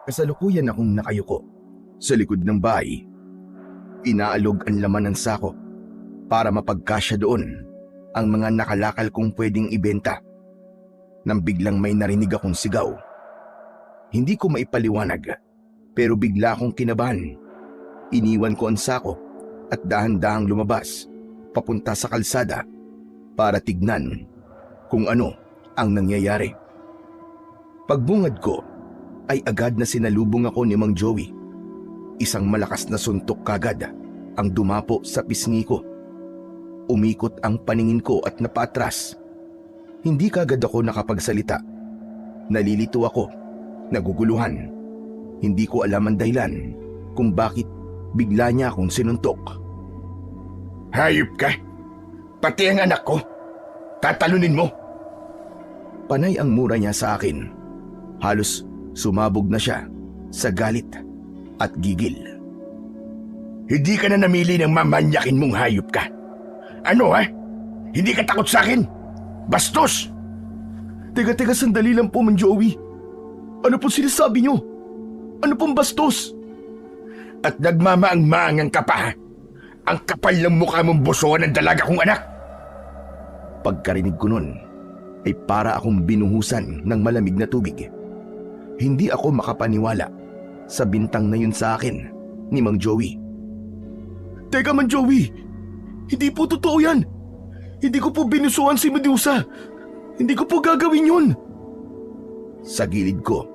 Kasalukuyan akong nakayuko sa likod ng bahay. Inaalog ang laman ng sako para mapagkasya doon ang mga nakalakal kong pwedeng ibenta. Nang biglang may narinig akong sigaw. Hindi ko maipaliwanag, pero bigla akong kinabahan. Iniwan ko ang sako at dahan-dahang lumabas papunta sa kalsada para tignan kung ano ang nangyayari. Pagbungad ko ay agad na sinalubong ako ni Mang Joey. Isang malakas na suntok kagad ang dumapo sa pisngi ko. Umikot ang paningin ko at napatras. Hindi kagad ako nakapagsalita. Nalilito ako, naguguluhan. Hindi ko alam ang dahilan kung bakit bigla niya akong sinuntok. Hayop ka! Pati ang anak ko! Tatalunin mo! Panay ang mura niya sa akin. Halos sumabog na siya sa galit at gigil. Hindi ka na namili ng mamanyakin mong hayop ka. Ano ha? Hindi ka takot sa akin? Bastos! Teka, sandali lang po, Mang Joey. Ano po sinasabi niyo? Ano pong bastos? At nagmamaang-maangang ka pa ha? Ang kapal ng mukha mong busuan ng dalaga kong anak! Pagkarinig ko nun, ay para akong binuhusan ng malamig na tubig. Hindi ako makapaniwala sa bintang na yun sa akin ni Mang Joey. Teka, Mang Joey! Hindi po totoo yan! Hindi ko po binusuan si Medusa! Hindi ko po gagawin yun! Sa gilid ko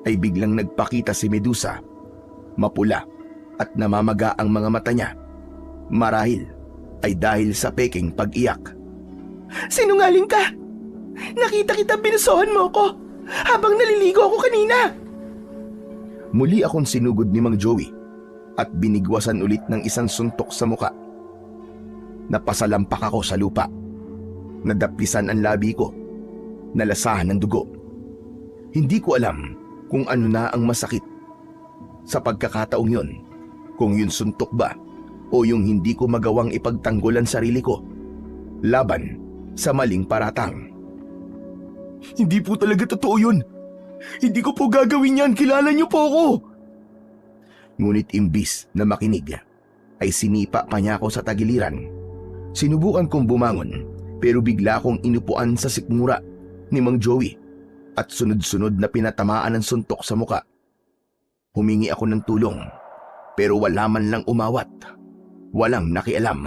ay biglang nagpakita si Medusa. Mapula at namamaga ang mga mata niya. Marahil ay dahil sa peking pag-iyak. Sinungaling ka! Nakita kita binusuhan mo ko habang naliligo ako kanina! Muli akong sinugod ni Mang Joey at binigwasan ulit ng isang suntok sa muka. Napasalampak ako sa lupa. Nadaplisan ang labi ko. Nalasahan ng dugo. Hindi ko alam kung ano na ang masakit. Sa pagkakataong yun, kung yun suntok ba o yung hindi ko magawang ipagtanggol ang sarili ko laban sa maling paratang. Hindi po talaga totoo yun. Hindi ko po gagawin yan. Kilala niyo po ako. Ngunit imbis na makinig, ay sinipa pa niya ako sa tagiliran. Sinubukan kong bumangon pero bigla akong inupuan sa sikmura ni Mang Joey at sunod-sunod na pinatamaan ng suntok sa muka. Humingi ako ng tulong pero wala man lang umawat. Walang nakialam.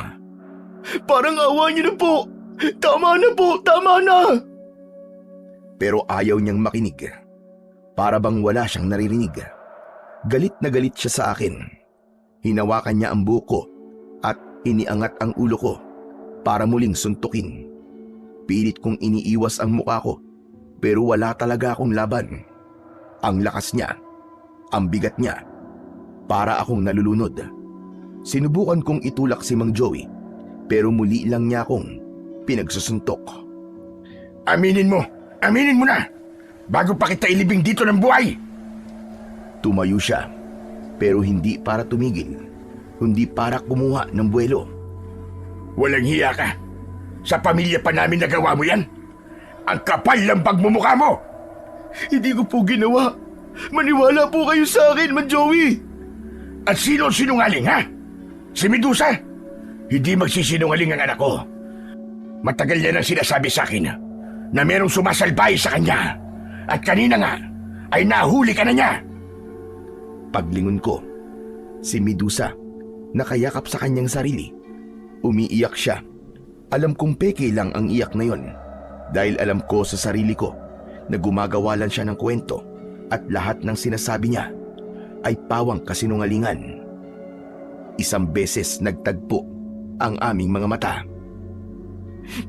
Parang awa niyo na po! Tama na po! Tama na! Pero ayaw niyang makinig. Para bang wala siyang naririnig. Galit na galit siya sa akin. Hinawakan niya ang buhok at iniangat ang ulo ko para muling suntukin. Pilit kong iniiwas ang mukha ko pero wala talaga akong laban. Ang lakas niya, ang bigat niya, para akong nalulunod. Sinubukan kong itulak si Mang Joey pero muli lang niya akong pinagsusuntok. Aminin mo na! Bago pa kita ilibing dito ng buhay! Tumayo siya pero hindi para tumigil, kundi para kumuha ng buwelo. Walang hiya ka! Sa pamilya pa namin nagawa mo yan! Ang kapal ng pagmumukha mo! Hindi ko po ginawa. Maniwala po kayo sa akin, Mang Joey. At sino sinungaling, ha? Si Medusa? Hindi magsisinungaling ang anak ko. Matagal niya nang sinasabi sa akin na merong sumasalbay sa kanya. At kanina nga ay nahuli ka na niya. Paglingon ko, si Medusa nakayakap sa kanyang sarili. Umiiyak siya. Alam kong peke lang ang iyak na yon. Dahil alam ko sa sarili ko na gumagawa lang siya ng kwento at lahat ng sinasabi niya ay pawang kasinungalingan. Isang beses nagtagpo ang aming mga mata.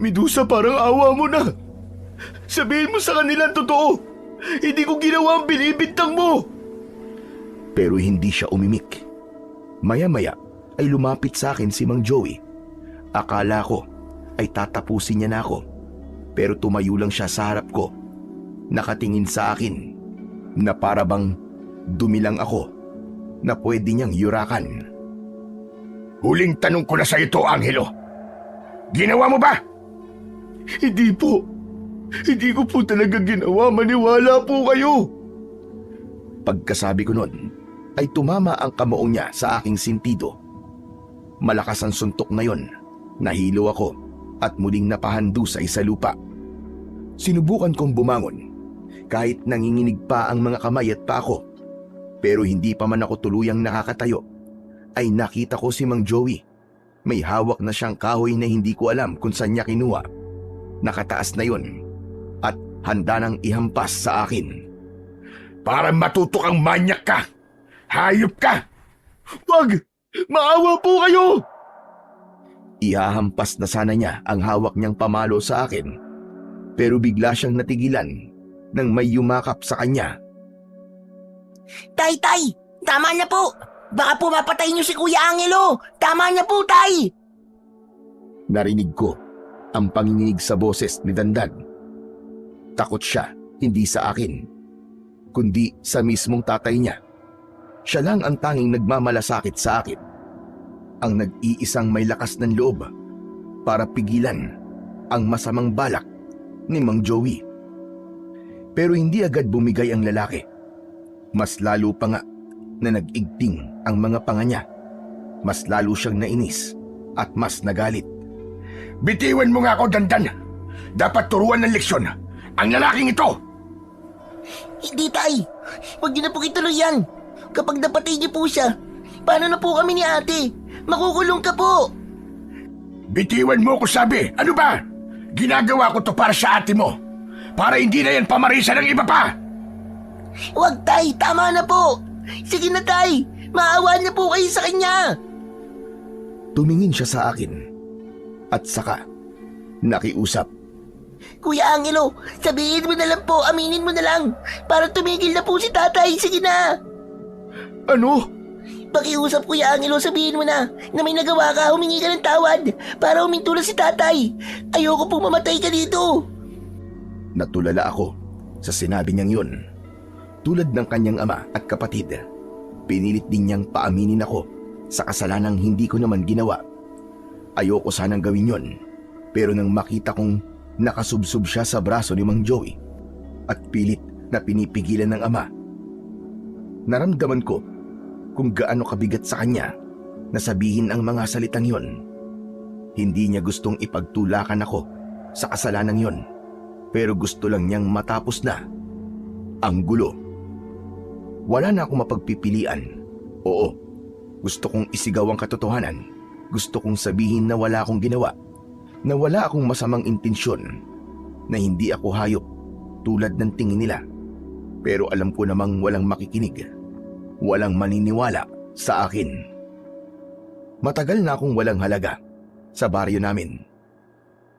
Medusa, parang awa mo na. Sabihin mo sa kanila ang totoo. Hindi ko ginawa ang binibintang mo. Pero hindi siya umimik. Maya-maya ay lumapit sa akin si Mang Joey. Akala ko ay tatapusin niya na ako. Pero tumayo lang siya sa harap ko. Nakatingin sa akin na para bang dumilang ako na pwede niyang yurakan. Huling tanong ko na sa ito, Angelo. Ginawa mo ba? Hindi po. Hindi ko po talaga ginawa. Maniwala po kayo. Pagkasabi ko nun, ay tumama ang kamao niya sa aking sintido. Malakas ang suntok na yon, nahilo ako at muling napahandusay sa lupa. Sinubukan kong bumangon, kahit nanginginig pa ang mga kamay at paa ko. Pero hindi pa man ako tuluyang nakakatayo, ay nakita ko si Mang Joey. May hawak na siyang kahoy na hindi ko alam kung saan niya kinuha. Nakataas na yon at handa nang ihampas sa akin. Para matuto kang manyak ka! Hayop ka! Wag! Maawa po kayo! Ihahampas na sana niya ang hawak niyang pamalo sa akin. Pero bigla siyang natigilan nang may yumakap sa kanya. Tay! Tama na po! Baka po mapatay niyo si Kuya Angelo! Tama na po, Tay! Narinig ko ang panginginig sa boses ni Dandan. Takot siya, hindi sa akin, kundi sa mismong tatay niya. Siya lang ang tanging nagmamalasakit sa akin. Ang nag-iisang may lakas ng loob para pigilan ang masamang balak ni Mang Joey. Pero hindi agad bumigay ang lalaki. Mas lalo pa nga na nag-igting ang mga panga niya. Mas lalo siyang nainis at mas nagalit. Bitiwan mo nga ako, Dandan! Dapat turuan ng leksyon ang lalaking ito! Hindi, Tay! Huwag niyo na po ituloy yan! Kapag napatay niyo po siya, paano na po kami ni ate? Makukulong ka po! Bitiwan mo ko, sabi! Ano ba? Ginagawa ko to para sa ate mo! Para hindi na yan pamarisan ng iba pa! Huwag, Tay! Tama na po! Sige na, Tay! Maawa na po kayo sa kanya! Tumingin siya sa akin at saka nakiusap. Kuya Angelo, sabihin mo na lang po, aminin mo na lang, para tumigil na po si tatay. Sige na! Ano? Pakiusap, Kuya Angelo, sabihin mo na may nagawa ka, humingi ka ng tawad para huminto na si tatay. Ayoko pong mamatay ka dito. Natulala ako sa sinabi niyang yun. Tulad ng kanyang ama at kapatid, pinilit din niyang paaminin ako sa kasalanang hindi ko naman ginawa. Ayoko sanang gawin yon, pero nang makita kong nakasubsob siya sa braso ni Mang Joey at pilit na pinipigilan ng ama, naramdaman ko kung gaano kabigat sa kanya na sabihin ang mga salitang yon. Hindi niya gustong ipagtulakan ako sa kasalanang yon, pero gusto lang niyang matapos na ang gulo. Wala na akong mapagpipilian. Oo, gusto kong isigaw ang katotohanan. Gusto kong sabihin na wala akong ginawa, na wala akong masamang intensyon, na hindi ako hayop tulad ng tingin nila. Pero alam ko namang walang makikinig, walang maniniwala sa akin. Matagal na akong walang halaga sa baryo namin.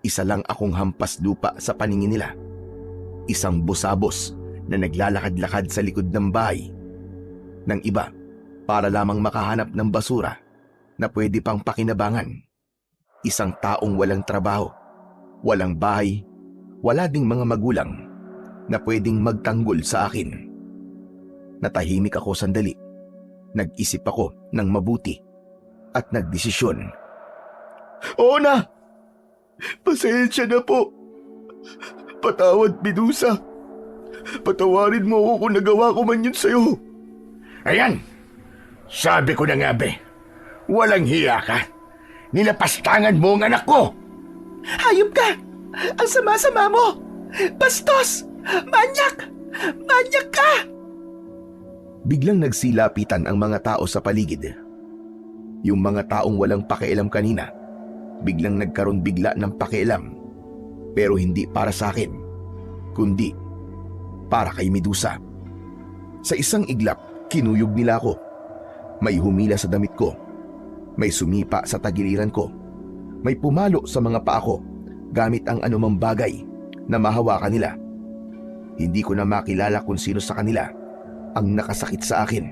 Isa lang akong hampas lupa sa paningin nila. Isang busabos na naglalakad-lakad sa likod ng bahay ng iba para lamang makahanap ng basura na pwede pang pakinabangan. Isang taong walang trabaho, walang bahay, wala ding mga magulang na pwedeng magtanggol sa akin. Natahimik ako sandali. Nag-isip ako ng mabuti at nagdesisyon. Oo na! Pasensya na po. Patawad, Medusa. Patawarin mo ako kung nagawa ko man yun sa'yo. Ayan! Sabi ko na nga, be. Walang hiya ka. Nilapastangan mo ang anak ko! Hayop ka! Ang sama-sama mo! Bastos! Manyak! Manyak ka! Biglang nagsilapitan ang mga tao sa paligid. Yung mga taong walang pakialam kanina, biglang nagkaroon bigla ng pakialam. Pero hindi para sa akin, kundi para kay Medusa. Sa isang iglap, kinuyog nila ako. May humila sa damit ko. May sumipa sa tagiliran ko. May pumalo sa mga paa ko gamit ang anumang bagay na mahawakan nila. Hindi ko na makilala kung sino sa kanila ang nakasakit sa akin.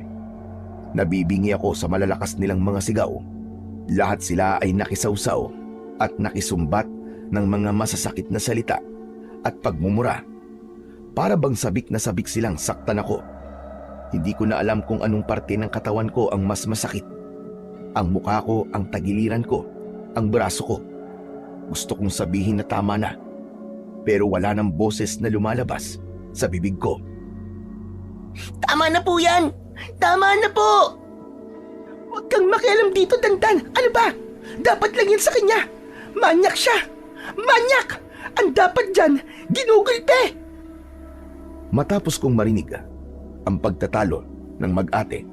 Nabibingi ako sa malalakas nilang mga sigaw. Lahat sila ay nakisawsaw at nakisumbat ng mga masasakit na salita at pagmumura. Para bang sabik na sabik silang saktan ako. Hindi ko na alam kung anong parte ng katawan ko ang mas masakit. Ang mukha ko, ang tagiliran ko, ang braso ko. Gusto kong sabihin na tama na, pero wala nang boses na lumalabas sa bibig ko. Tama na po yan! Tama na po! Huwag kang makialam dito, Dandan. Ano ba? Dapat lang yan sa kanya. Manyak siya. Manyak! Ang dapat dyan, ginugulpe! Matapos kong marinig ang pagtatalo ng mag-ate,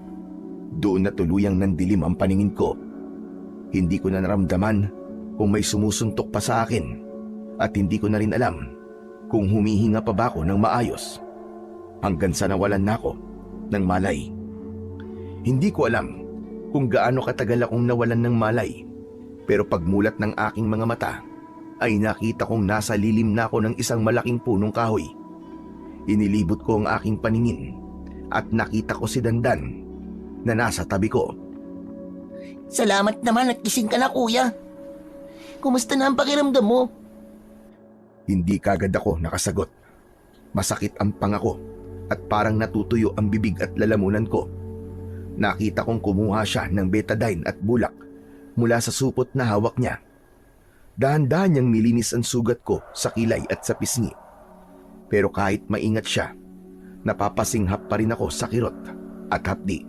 doon na tuluyang nandilim ang paningin ko. Hindi ko na naramdaman kung may sumusuntok pa sa akin at hindi ko na rin alam kung humihinga pa ba ako ng maayos hanggang sa nawalan na ako ng malay. Hindi ko alam kung gaano katagal akong nawalan ng malay, pero pagmulat ng aking mga mata ay nakita kong nasa lilim na ako ng isang malaking punong kahoy. Inilibot ko ang aking paningin at nakita ko si Dandan na nasa tabi ko. Salamat naman at gising ka na, kuya. Kumusta na ang pakiramdam mo? Hindi kagad ako nakasagot. Masakit ang pangako at parang natutuyo ang bibig at lalamunan ko. Nakita kong kumuha siya ng betadine at bulak mula sa supot na hawak niya. Dahan-dahan niyang nilinis ang sugat ko sa kilay at sa pisngi. Pero kahit maingat siya, napapasinghap pa rin ako sa kirot at hapdi.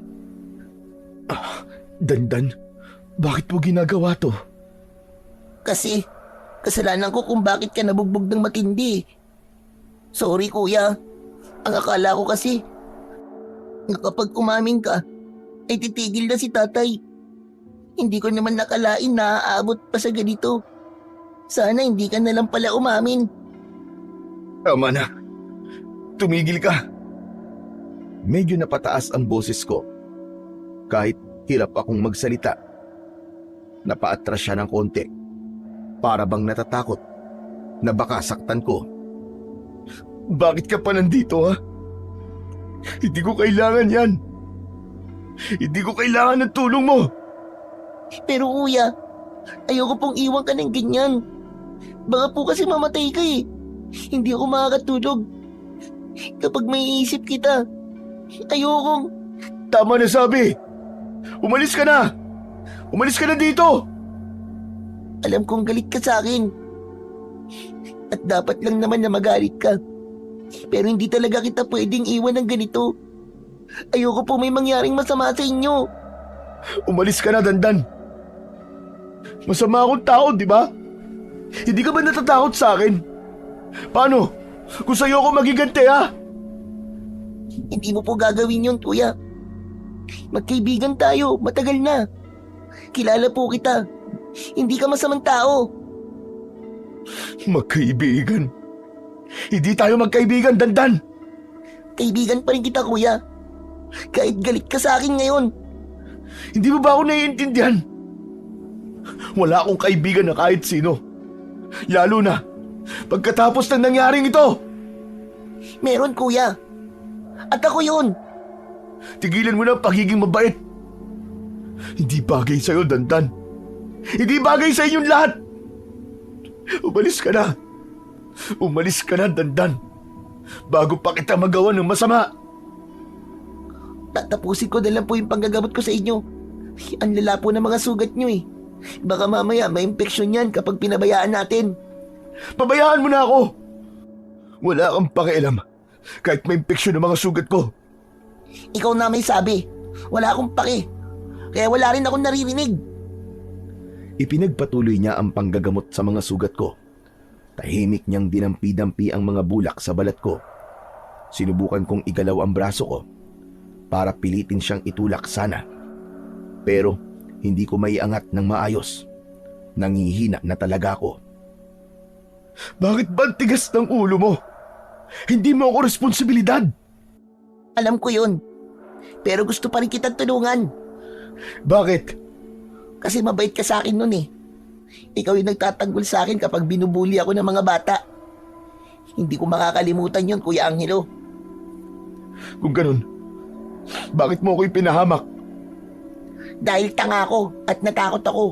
Dandan, bakit mo ginagawa to? Kasi, kasalanan ko kung bakit ka nabugbog ng matindi. Sorry, kuya. Ang akala ko kasi, na kapag umamin ka, ay titigil na si tatay. Hindi ko naman nakalain na aabot pa sa ganito. Sana hindi ka na lang pala umamin. Tama na. Tumigil ka. Medyo napataas ang boses ko. Kahit hirap akong magsalita. Napaatras siya ng konti. Para bang natatakot na baka saktan ko. Bakit ka pa nandito, ha? Hindi ko kailangan yan. Hindi ko kailangan ng tulong mo. Pero kuya, ayoko pong iwan ka ng ganyan. Baka po kasi mamatay ka eh. Hindi ako makakatulog. Kapag may isip kita, ayokong... Tama na sabi. Umalis ka na. Umalis ka na dito. Alam kong galit ka sa akin. At dapat lang naman na magalit ka. Pero hindi talaga kita pwedeng iwan ng ganito. Ayoko po may mangyaring masama sa inyo. Umalis ka na, Dandan. Masama akong tao, di ba? Hindi ka ba natatakot sa akin? Paano? Kung sa'yo ako magiganti, ha? Hindi mo po gagawin yun, kuya. Magkaibigan tayo, matagal na. Kilala po kita. Hindi ka masamang tao. Magkaibigan? Hindi tayo magkaibigan, Dandan. Kaibigan pa rin kita, kuya. Kahit galit ka sa akin ngayon. Hindi mo ba ako naiintindihan? Wala akong kaibigan na kahit sino. Lalo na pagkatapos ng nangyaring ito. Meron, kuya. At ako yun. Tigilan mo na ang pagiging mabait. Hindi bagay sa'yo, Dandan. Hindi bagay sa inyong lahat. Umalis ka na. Umalis ka na, Dandan. Bago pa kita magawa ng masama. Tatapusin ko na lang po yung panggagamot ko sa inyo. Ang lala po ng mga sugat nyo eh. Baka mamaya may infeksyon yan kapag pinabayaan natin. Pabayaan mo na ako. Wala kang pakialam kahit may infeksyon ng mga sugat ko. Ikaw na may sabi. Wala akong paki. Kaya wala rin akong naririnig. Ipinagpatuloy niya ang panggagamot sa mga sugat ko. Tahimik niyang dinampi-dampi ang mga bulak sa balat ko. Sinubukan kong igalaw ang braso ko para pilitin siyang itulak sana. Pero hindi ko maiangat ng maayos. Nangihina na talaga ako. Bakit ba ang tigas ng ulo mo? Hindi mo ako responsibilidad. Alam ko yun. Pero gusto pa rin kitang tulungan. Bakit? Kasi mabait ka sa akin nun eh. Ikaw yung nagtatanggol sa akin kapag binubuli ako ng mga bata. Hindi ko makakalimutan yun, Kuya Angelo. Kung ganun, bakit mo ako ipinahamak? Dahil tanga ako at natakot ako.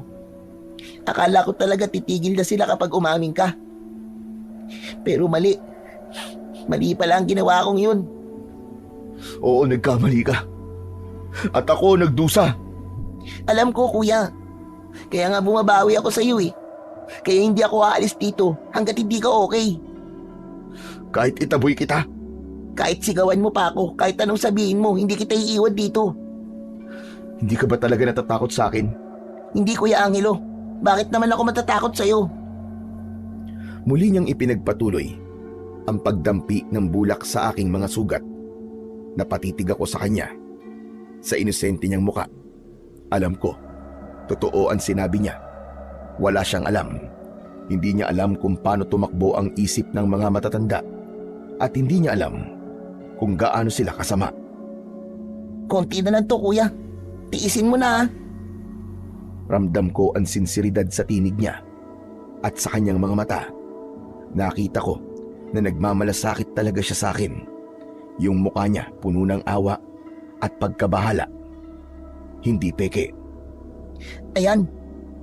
Akala ko talaga titigil na sila kapag umamin ka. Pero mali. Mali pala ang ginawa kong yun. Oo, nagkamali ka. At ako nagdusa. Alam ko, kuya. Kaya nga bumabawi ako sa iyo eh. Kaya hindi ako aalis dito hanggat hindi ka okay. Kahit itaboy kita, Kahit sigawan mo pa ako, kahit anong sabihin mo, hindi kita iiwan dito. Hindi ka ba talaga natatakot sa akin? Hindi, Kuya Angelo. Bakit naman ako matatakot sa'yo? Muli niyang ipinagpatuloy ang pagdampi ng bulak sa aking mga sugat. Napatitig ako sa kanya. Sa inosente niyang muka. Alam ko, totoo ang sinabi niya. Wala siyang alam. Hindi niya alam kung paano tumakbo ang isip ng mga matatanda. At hindi niya alam kung gaano sila kasama. Konti na lang to, Kuya. Tiisin mo na. Ramdam ko ang sinseridad sa tinig niya at sa kanyang mga mata. Nakita ko na nagmamalasakit talaga siya sa akin. Yung mukha niya puno ng awa at pagkabahala. Hindi peke. Ayan,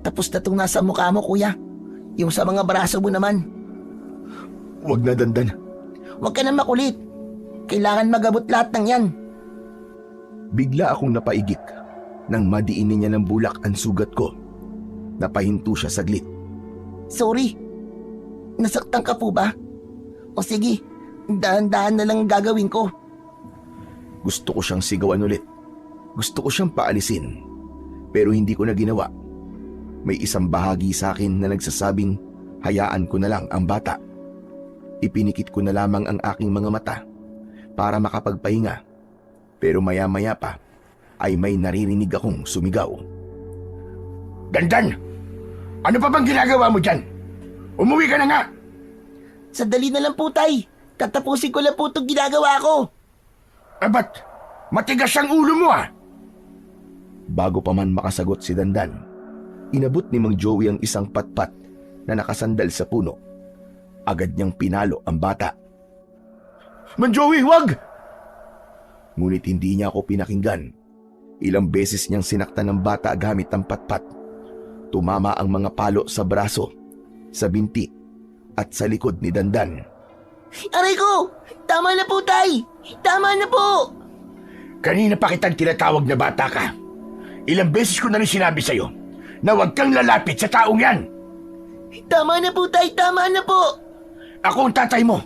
tapos na itong nasa mukha mo, Kuya. Yung sa mga braso mo naman. Huwag na, Dandan. Huwag ka na makulit. Kailangan magabot lahat ng yan. Bigla akong napaigik nang madiinin niya ng bulak ang sugat ko. Napahinto siya saglit. Sorry. Nasaktan ka po ba? O sige, dahan-dahan na lang gagawin ko. Gusto ko siyang sigawan ulit. Gusto ko siyang paalisin. Pero hindi ko na ginawa. May isang bahagi sa akin na nagsasabing hayaan ko na lang ang bata. Ipinikit ko na lamang ang aking mga mata para makapagpahinga. Pero maya-maya pa ay may naririnig akong sumigaw. Dandan! Ano pa bang ginagawa mo dyan? Umuwi ka na nga! Sandali na lang po, Tay. Tatapusin ko lang po itong ginagawa ko. Ba't matigas ang ulo mo ah? Bago pa man makasagot si Dandan, inabot ni Mang Joey ang isang patpat na nakasandal sa puno. Agad niyang pinalo ang bata. Mang Joey, wag! Ngunit hindi niya ako pinakinggan. Ilang beses niyang sinaktan ng bata gamit ang patpat. Tumama ang mga palo sa braso, sa binti, at sa likod ni Dandan. Aray ko! Tama na po, Tay! Tama na po! Kanina pa kitang tinatawag na bata ka. Ilang beses ko na rin sinabi sa'yo na huwag kang lalapit sa taong yan. Tama na po, Tay! Tama na po! Ako ang tatay mo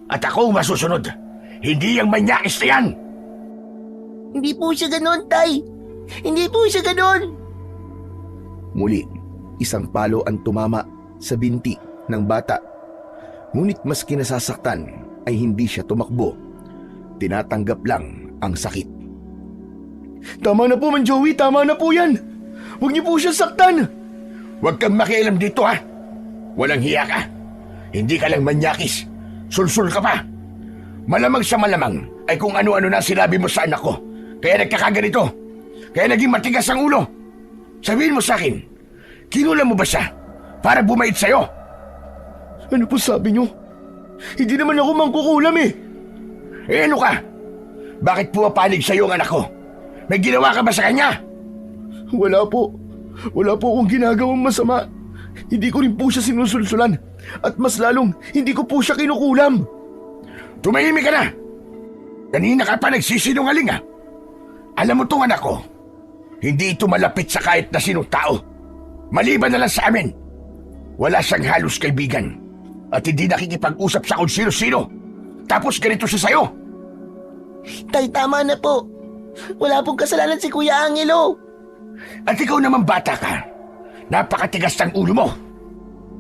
at ako ang masusunod. Hindi yung manyakis na yan. Hindi po siya ganon, Tay! Hindi po siya ganon! Muli, isang palo ang tumama sa binti ng bata. Ngunit maski nasasaktan ay hindi siya tumakbo. Tinatanggap lang ang sakit. Tama na po, Mang Joey. Tama na po yan. Huwag niyo po siya saktan. Huwag kang makialam dito ha. Walang hiya ka. Hindi ka lang manyakis. Sulsul ka pa. Malamang sa malamang ay kung ano-ano na sinabi mo sa anak ko. Kaya nagkakaganito. Kaya naging matigas ang ulo. Sabihin mo sa akin, kinulam mo ba siya para bumait sa'yo? Ano po sabi niyo? Hindi naman ako mangkukulam eh. Eh ano ka? Bakit pumapanig sa'yo ang anak ko? May ginawa ka ba sa kanya? Wala po. Wala po akong ginagawang masama. Hindi ko rin po siya sinusulsulan. At mas lalong, hindi ko po siya kinukulam. Tumahimik ka na! Kanina ka pa nagsisinungaling ah. Alam mo tong anak ko, hindi ito malapit sa kahit na sinong tao. Maliban na lang sa amin. Wala siyang halos kaibigan. At hindi nakikipag-usap sa kung sino-sino. Tapos ganito siya sa'yo. Tay, tama na po. Wala pong kasalanan si Kuya Angelo. At ikaw naman bata ka. Napakatigas ng ulo mo.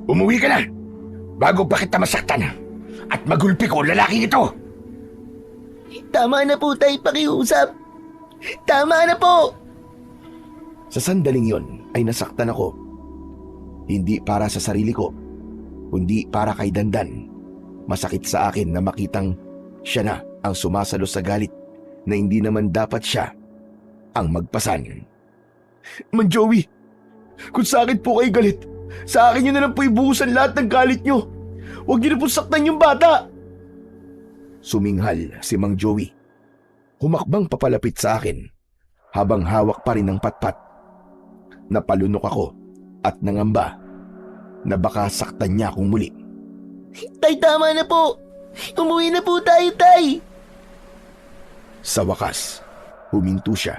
Umuwi ka na. Bago pa kita masaktan. At magulpi ko lalaking ito. Tama na po, Tay, pakiusap. Tama na po. Sa sandaling yon ay nasaktan ako. Hindi para sa sarili ko, kundi para kay Dandan. Masakit sa akin na makitang siya na ang sumasalo sa galit na hindi naman dapat siya ang magpasan. Mang Joey, kung sa akin po kayo galit, sa akin nyo na lang po ibuhusan lahat ng galit nyo. Huwag nyo na po saktan yung bata. Suminghal si Mang Joey. Humakbang papalapit sa akin habang hawak pa rin ng patpat. Napalunok ako at nangamba na baka saktan niya akong muli. Tay, tama na po. Umuwi na po tayo, Tay. Sa wakas, huminto siya.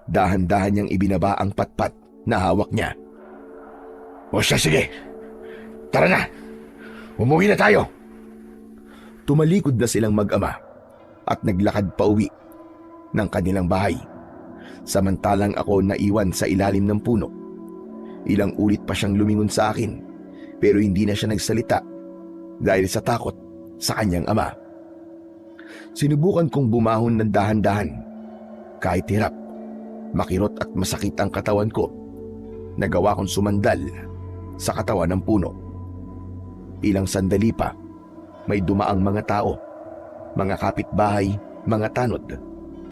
Dahan-dahan niyang ibinaba ang patpat na hawak niya. O siya, sige. Tara na. Umuwi na tayo. Tumalikod na silang mag-ama at naglakad pa uwi ng kanilang bahay. Samantalang ako naiwan sa ilalim ng puno. Ilang ulit pa siyang lumingon sa akin pero hindi na siya nagsalita dahil sa takot sa kanyang ama. Sinubukan kong bumahon ng dahan-dahan. Kahit hirap, makirot at masakit ang katawan ko, nagawa kong sumandal sa katawan ng puno. Ilang sandali pa, may dumaang mga tao, mga kapitbahay, mga tanod,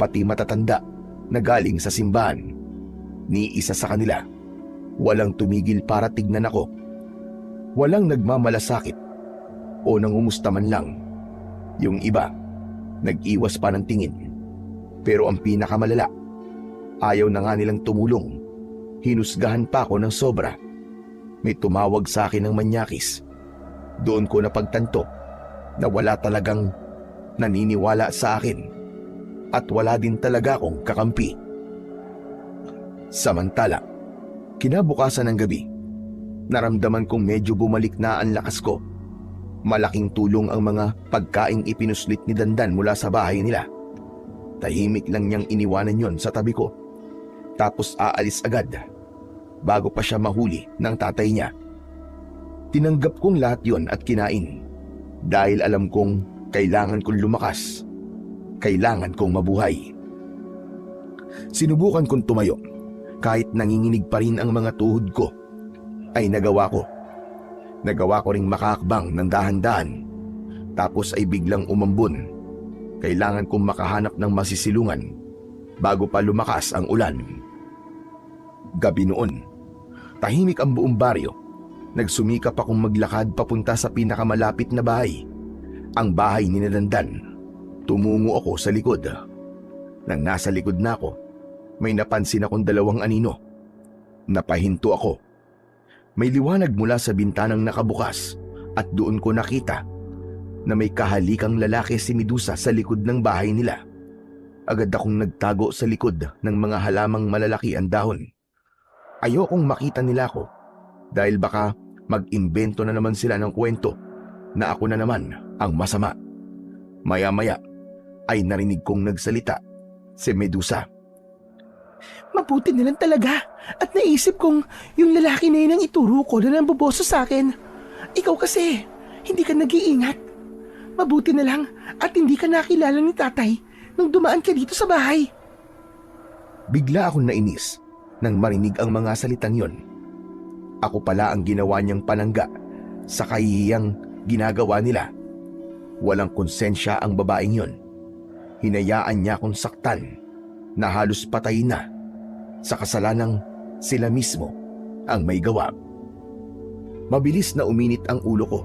pati matatanda na galing sa simbahan. Ni isa sa kanila, walang tumigil para tignan ako. Walang nagmamalasakit o nangumusta man lang. Yung iba, nag-iwas pa ng tingin. Pero ang pinakamalala, ayaw na nga nilang tumulong. Hinusgahan pa ako ng sobra. May tumawag sa akin ng manyakis. Doon ko napagtanto na wala talagang naniniwala sa akin at wala din talaga akong kakampi. Samantala, kinabukasan ng gabi, naramdaman kong medyo bumalik na ang lakas ko. Malaking tulong ang mga pagkaing ipinuslit ni Dandan mula sa bahay nila. Tahimik lang niyang iniwanan yon sa tabi ko. Tapos aalis agad bago pa siya mahuli ng tatay niya. Tinanggap kong lahat yon at kinain dahil alam kong kailangan kong lumakas. Kailangan kong mabuhay. Sinubukan kong tumayo kahit nanginginig pa rin ang mga tuhod ko. Ay nagawa ko. Nagawa ko ring makakbang ng dahan-dahan. Tapos ay biglang umambon. Kailangan kong makahanap ng masisilungan bago pa lumakas ang ulan. Gabi noon, tahimik ang buong baryo. Nagsumikap akong maglakad papunta sa pinakamalapit na bahay. Ang bahay ni Dandan. Tumungo ako sa likod. Nang nasa likod na ako, may napansin akong dalawang anino. Napahinto ako. May liwanag mula sa bintanang nakabukas at doon ko nakita na may kahalikang lalaki si Medusa sa likod ng bahay nila. Agad akong nagtago sa likod ng mga halamang malalaki ang dahon. Ayokong makita nila ako dahil baka mag-imbento na naman sila ng kwento na ako na naman ang masama. Maya-maya ay narinig kong nagsalita si Medusa. Mabuti na lang talaga at naisip kong yung lalaki na yun ang ituro ko na namboboso sa akin. Ikaw kasi, hindi ka nag-iingat. Mabuti na lang at hindi ka nakilala ni tatay nung dumaan ka dito sa bahay. Bigla akong nainis nang marinig ang mga salitang yon. Ako pala ang ginawa niyang panangga sa kahihiyang ginagawa nila. Walang konsensya ang babaeng yon. Hinayaan niya akong saktan na halos patay na sa kasalanang sila mismo ang may gawa. Mabilis na uminit ang ulo ko.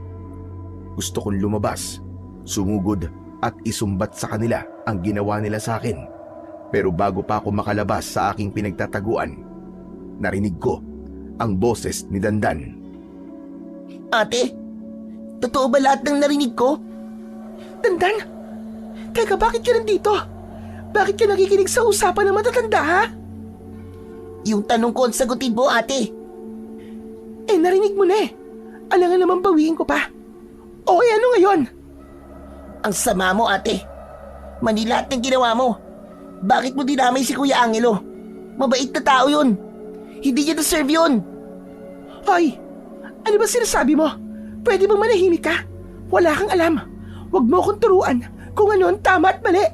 Gusto kong lumabas, sumugod at isumbat sa kanila ang ginawa nila sa akin. Pero bago pa ako makalabas sa aking pinagtataguan, narinig ko ang boses ni Dandan. Ate, totoo ba lahat ng narinig ko? Dandan, teka bakit ka nandito? Bakit ka nakikinig sa usapan ng matatanda ha? Yung tanong ko ang sagutin mo, ate. Eh narinig mo na eh. Alangan naman bawiin ko pa. O ano ngayon? Ang sama mo, ate. Mali lahat ng ginawa mo. Bakit mo dinamay si Kuya Angelo? Mabait na tao yun. Hindi niya deserve yun. Hoy, ano ba sinasabi mo? Pwede bang manahimik ka? Wala kang alam. Huwag mo akong turuan kung ano ang tama at mali.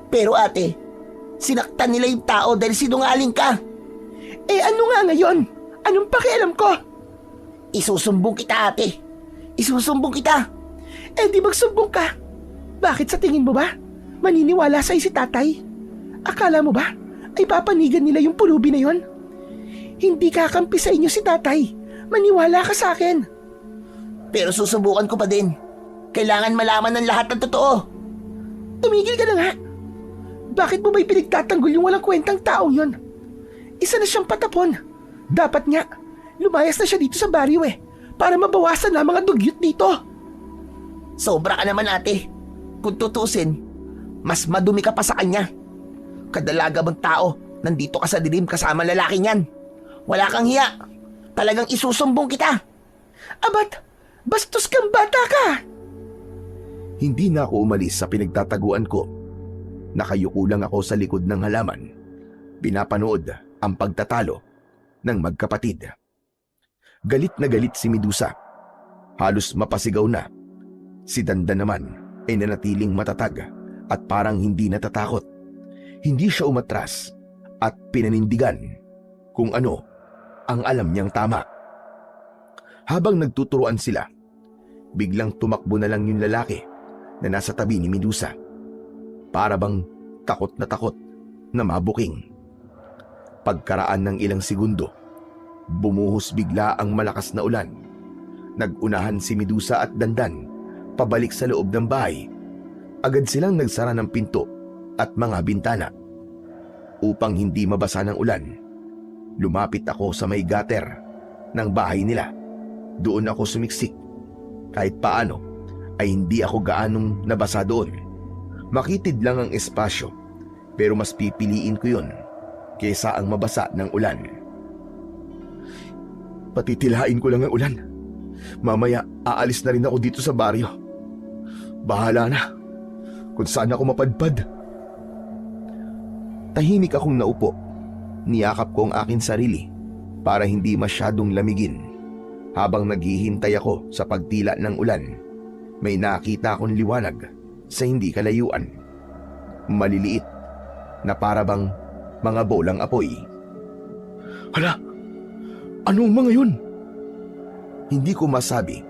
Pero ate, sinaktan nila yung tao dahil sinungaling ka. Eh ano nga ngayon? Anong pakialam ko? Isusumbong kita, ate. Isusumbong kita. Eh di magsumbong ka. Bakit sa tingin mo ba? Maniniwala sa'yo si tatay? Akala mo ba ay papanigan nila yung pulubi na yon? Hindi kakampi sa inyo si tatay. Maniwala ka sa akin. Pero susubukan ko pa din. Kailangan malaman ng lahat ng totoo. Tumigil ka na nga. Bakit mo ba'y pinagtatanggol yung walang kwentang taong yon? Isa na siyang patapon. Dapat nga, lumayas na siya dito sa baryo para mabawasan na mga dugyot dito. Sobra ka naman, ate. Kung tutusin, mas madumi ka pa sa kanya. Kadalaga bang tao, nandito ka sa dilim kasama lalaki niyan. Wala kang hiya. Talagang isusumbong kita. Abat, bastos kang bata ka. Hindi na ako umalis sa pinagtataguan ko. Nakayuko lang ako sa likod ng halaman. Pinapanood ang pagtatalo ng magkapatid. Galit na galit si Medusa. Halos mapasigaw na. Si Dandan naman ay nanatiling matatag at parang hindi natatakot. Hindi siya umatras at pinanindigan kung ano ang alam niyang tama. Habang nagtuturuan sila, biglang tumakbo na lang yung lalaki na nasa tabi ni Medusa. Para bang takot na mabuking. Pagkaraan ng ilang segundo, bumuhos bigla ang malakas na ulan. Nagunahan si Medusa at Dandan pabalik sa loob ng bahay. Agad silang nagsara ng pinto at mga bintana. Upang hindi mabasa ng ulan, lumapit ako sa may gutter ng bahay nila. Doon ako sumiksik. Kahit paano ay hindi ako gaanong nabasa doon. Makitid lang ang espasyo, pero mas pipiliin ko yun kaysa ang mabasa ng ulan. Patitilain ko lang ang ulan. Mamaya aalis na rin ako dito sa baryo. Bahala na kung saan ako mapadpad. Tahimik akong naupo. Niyakap ko ang aking sarili para hindi masyadong lamigin. Habang naghihintay ako sa pagtila ng ulan, may nakita akong liwanag sa hindi kalayuan. Maliliit na para bang mga bolang apoy. Hala, ano ang mga yun? Hindi ko masabi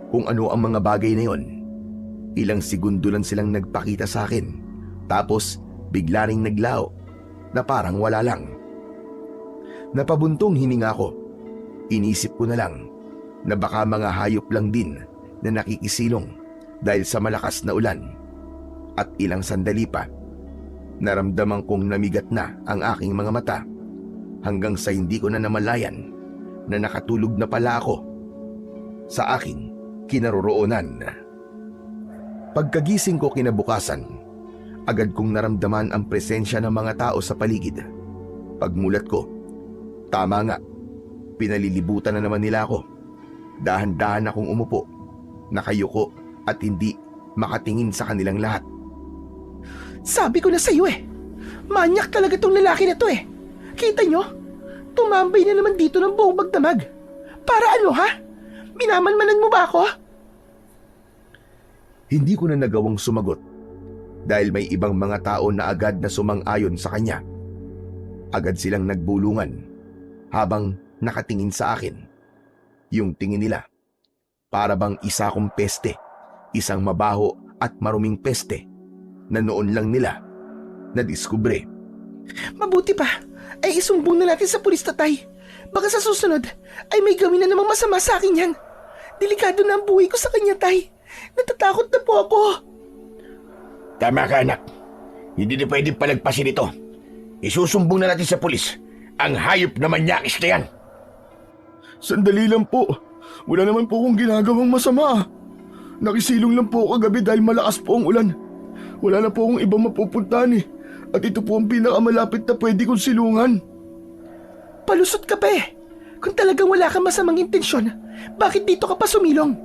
kung ano ang mga bagay na yun. Ilang segundo lang silang nagpakita sa akin, tapos bigla ring naglaho na parang wala lang. Napabuntong hininga ko. Inisip ko na lang na baka mga hayop lang din na nakikisilong dahil sa malakas na ulan. At ilang sandali pa, naramdaman kong namigat na ang aking mga mata hanggang sa hindi ko na namalayan na nakatulog na pala ako sa aking kinaroroonan. Pagkagising ko kinabukasan, agad kong naramdaman ang presensya ng mga tao sa paligid. Pagmulat ko, tama nga, pinalilibutan na naman nila ako. Dahan-dahan akong umupo, nakayuko at hindi makatingin sa kanilang lahat. Sabi ko na sa iyo manyak talaga tong lalaki na to Kita nyo? Tumambay na naman dito ng buong magdamag. Para ano ha? Minamanmanan mo ba ako? Hindi ko na nagawang sumagot dahil may ibang mga tao na agad na sumang-ayon sa kanya. Agad silang nagbulungan habang nakatingin sa akin. Yung tingin nila, para bang isa kong peste, isang mabaho at maruming peste na noon lang nila nadiskubre. Mabuti pa, ay isumbong na natin sa pulis, tatay. Baka sa susunod ay may gawin na namang masama sa akin yan. Delikado na ang buhay ko sa kanya, tay. Natatakot na po ako. Tama ka, anak. Hindi na pwede palagpasin ito. Isusumbong na natin sa pulis ang hayop na manyakis na yan. Sandali lang po. Wala naman po akong ginagawang masama. Nakisilong lang po kagabi dahil malakas po ang ulan. Wala na po akong ibang mapupuntahan At ito po ang pinakamalapit na pwede kong silungan. Palusot ka pa Kung talagang wala kang masamang intensyon, bakit dito ka pa sumilong?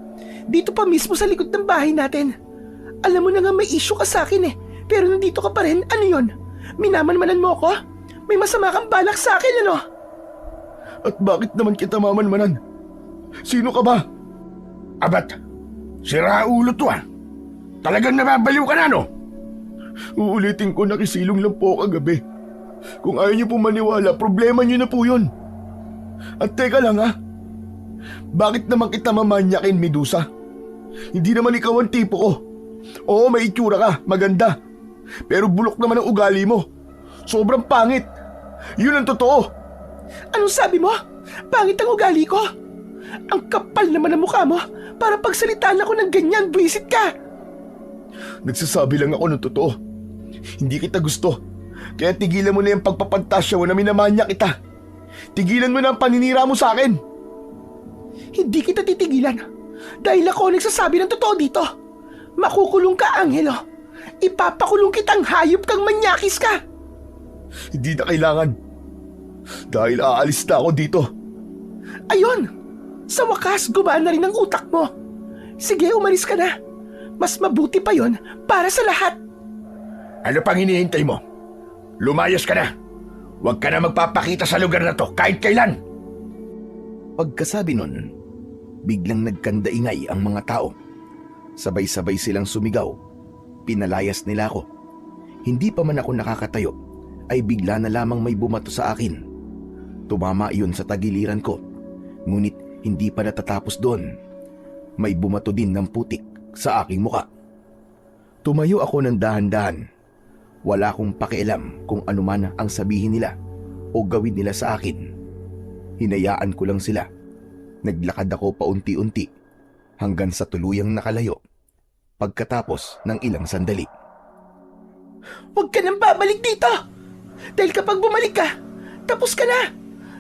Dito pa mismo sa likod ng bahay natin. Alam mo na nga may issue ka sa akin pero nandito ka pa rin, ano yon? Minamanmanan mo ako? May masama kang balak sa akin, ano? At bakit naman kita mamanmanan? Sino ka ba? Abat, sira ulo to Talagang nababaliw ka na, no? Uulitin ko, nakisilong lang po kagabi. Kung ayaw niyo po maniwala, problema niyo na po yun. At teka lang bakit naman kita mamanyakin, Medusa? Hindi naman ikaw ang tipo ko. Oo, may itsura ka, maganda. Pero bulok naman ang ugali mo. Sobrang pangit. Yun ang totoo. Anong sabi mo? Pangit ang ugali ko? Ang kapal naman ng mukha mo para pagsalitaan ako ng ganyan, buwisit ka. Nagsasabi lang ako ng totoo. Hindi kita gusto. Kaya tigilan mo na yung pagpapantasya mo na minamanya kita. Tigilan mo na ang paninira mo sa akin. Hindi kita titigilan dahil ako nagsasabi ng totoo dito. Makukulong ka, Angelo. Ipapakulong kitang hayop kang manyakis ka. Hindi na kailangan. Dahil aalis na ako dito. Ayun! Sa wakas, gumaan na rin ang utak mo. Sige, umalis ka na. Mas mabuti pa yon para sa lahat. Ano pang hinihintay mo? Lumayas ka na. Huwag ka na magpapakita sa lugar na to kahit kailan. Pagkasabi nun, biglang nagkandaingay ang mga tao. Sabay-sabay silang sumigaw. Pinalayas nila ako. Hindi pa man ako nakakatayo, ay bigla na lamang may bumato sa akin. Tumama iyon sa tagiliran ko. Ngunit hindi pa natatapos doon. May bumato din ng putik sa aking muka. Tumayo ako ng dahan-dahan. Wala akong pakialam kung ano man ang sabihin nila o gawin nila sa akin. Hinayaan ko lang sila. Naglakad ako paunti-unti hanggang sa tuluyang nakalayo pagkatapos ng ilang sandali. Huwag ka nang babalik dito! Dahil kapag bumalik ka, tapos ka na!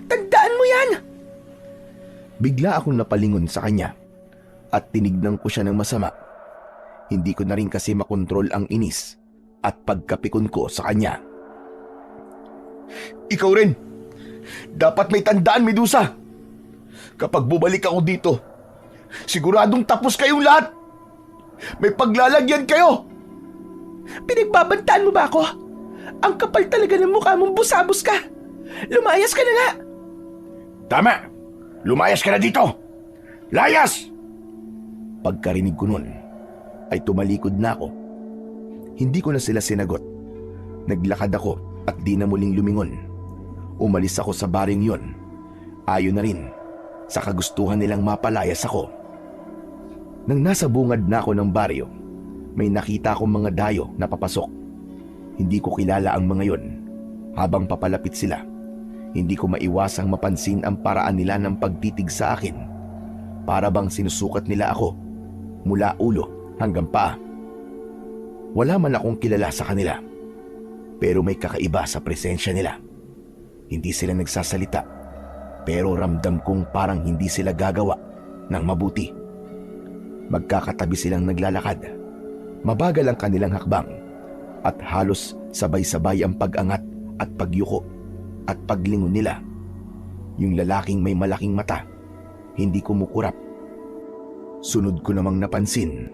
Tandaan mo yan! Bigla akong napalingon sa kanya at tinignan ko siya ng masama. Hindi ko na rin kasi makontrol ang inis at pagkapikon ko sa kanya. Ikaw rin! Dapat may tandaan, Medusa! Kapag bumalik ako dito, siguradong tapos kayong lahat! May paglalagyan kayo! Pinagbabantaan mo ba ako? Ang kapal talaga ng mukha mong busabos ka! Lumayas ka na nga! Tama! Lumayas ka na dito! Layas! Pagkarinig ko nun, ay tumalikod na ako. Hindi ko na sila sinagot. Naglakad ako at di na muling lumingon. Umalis ako sa baring yon. Ayon na rin sa kagustuhan nilang mapalayas ako. Nang nasa bungad na ako ng baryo, may nakita akong mga dayo na papasok. Hindi ko kilala ang mga yon. Habang papalapit sila, hindi ko maiwasang mapansin ang paraan nila ng pagtitig sa akin. Para bang sinusukat nila ako mula ulo hanggang paa. Wala man akong kilala sa kanila, pero may kakaiba sa presensya nila. Hindi sila nagsasalita, pero ramdam kong parang hindi sila gagawa ng mabuti. Magkakatabi silang naglalakad. Mabagal ang kanilang hakbang at halos sabay-sabay ang pag-angat at pagyuko at paglingon nila. Yung lalaking may malaking mata, hindi kumukurap. Sunod ko namang napansin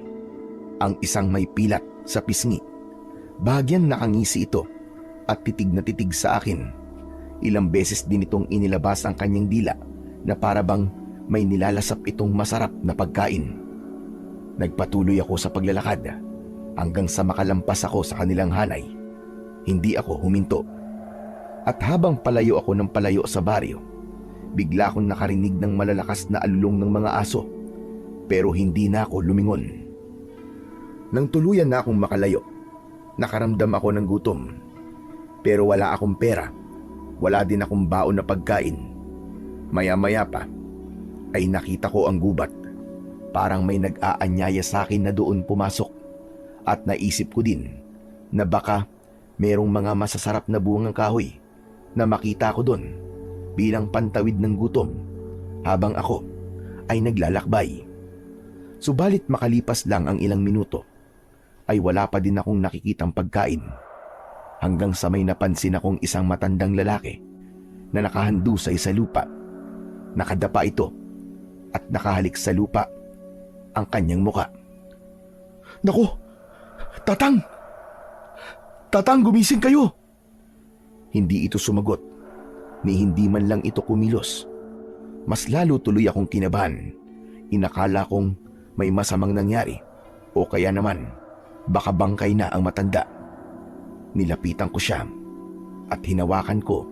ang isang may pilat sa pisngi. Bahagyang nakangisi ito at titig na titig sa akin. Ilang beses din itong inilabas ang kanyang dila na para bang may nilalasap itong masarap na pagkain. Nagpatuloy ako sa paglalakad hanggang sa makalampas ako sa kanilang hanay. Hindi ako huminto. At habang palayo ako ng palayo sa baryo, bigla akong nakarinig ng malalakas na alulong ng mga aso. Pero hindi na ako lumingon. Nang tuluyan na akong makalayo, nakaramdam ako ng gutom. Pero wala akong pera. Wala din akong baon na pagkain. Maya-maya pa ay nakita ko ang gubat. Parang may nag-aanyaya sa akin na doon pumasok. At naisip ko din na baka merong mga masasarap na bungang kahoy na makita ko doon bilang pantawid ng gutom habang ako ay naglalakbay. Subalit makalipas lang ang ilang minuto ay wala pa din akong nakikitang pagkain hanggang sa may napansin akong isang matandang lalaki na nakahandusay sa lupa. Nakadapa ito at nakahalik sa lupa ang kanyang muka. Naku! Tatang! Tatang, gumising kayo! Hindi ito sumagot, ni hindi man lang ito kumilos. Mas lalo tuloy akong kinabahan. Inakala kong may masamang nangyari o kaya naman baka bangkay na ang matanda. Nilapitan ko siya at hinawakan ko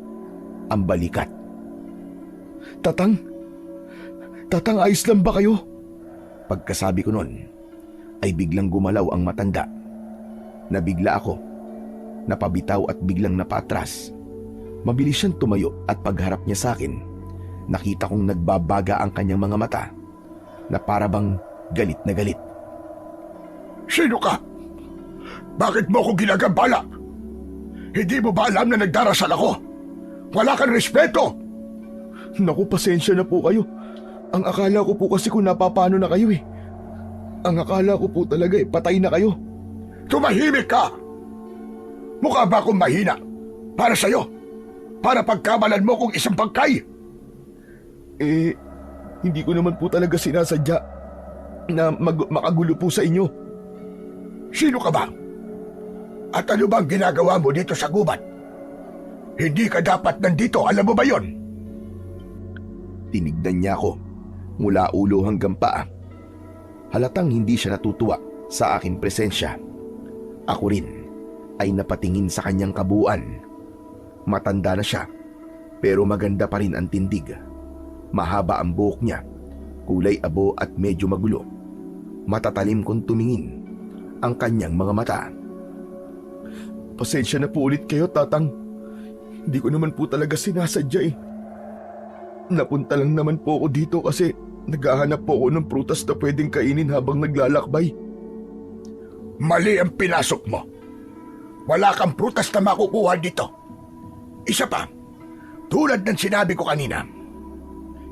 ang balikat. Tatang! Tatang, ayos lang ba kayo? Pagkasabi ko nun ay biglang gumalaw ang matanda. Nabigla ako, napabitaw at biglang napatras. Mabilis siyang tumayo at pagharap niya sa akin, nakita kong nagbabaga ang kanyang mga mata na para bang galit na galit. Sino ka? Bakit mo ako ginagambala? Hindi mo ba alam na nagdarasal ako? Wala kang respeto! Naku, pasensya na po kayo. Ang akala ko po kasi kung napapano na kayo eh. Ang akala ko po talaga patay na kayo. Tumahimik ka! Mukha ba akong mahina? Para sa'yo? Para pagkamalan mo kong isang pagkay? Hindi ko naman po talaga sinasadya na makagulo po sa inyo. Sino ka ba? At ano bang ginagawa mo dito sa gubat? Hindi ka dapat nandito, alam mo ba yon? Tinignan niya ako mula ulo hanggang paa. Halatang hindi siya natutuwa sa aking presensya. Ako rin ay napatingin sa kanyang kabuuan. Matanda na siya, pero maganda pa rin ang tindig. Mahaba ang buhok niya, kulay abo at medyo magulo. Matatalim kung tumingin ang kanyang mga mata. Pasensya na po ulit kayo, Tatang. Hindi ko naman po talaga sinasadya eh. Napunta lang naman po ako dito kasi naghahanap po ako ng prutas na pwedeng kainin habang naglalakbay. Mali ang pinasok mo. Wala kang prutas na makukuha dito. Isa pa, tulad ng sinabi ko kanina,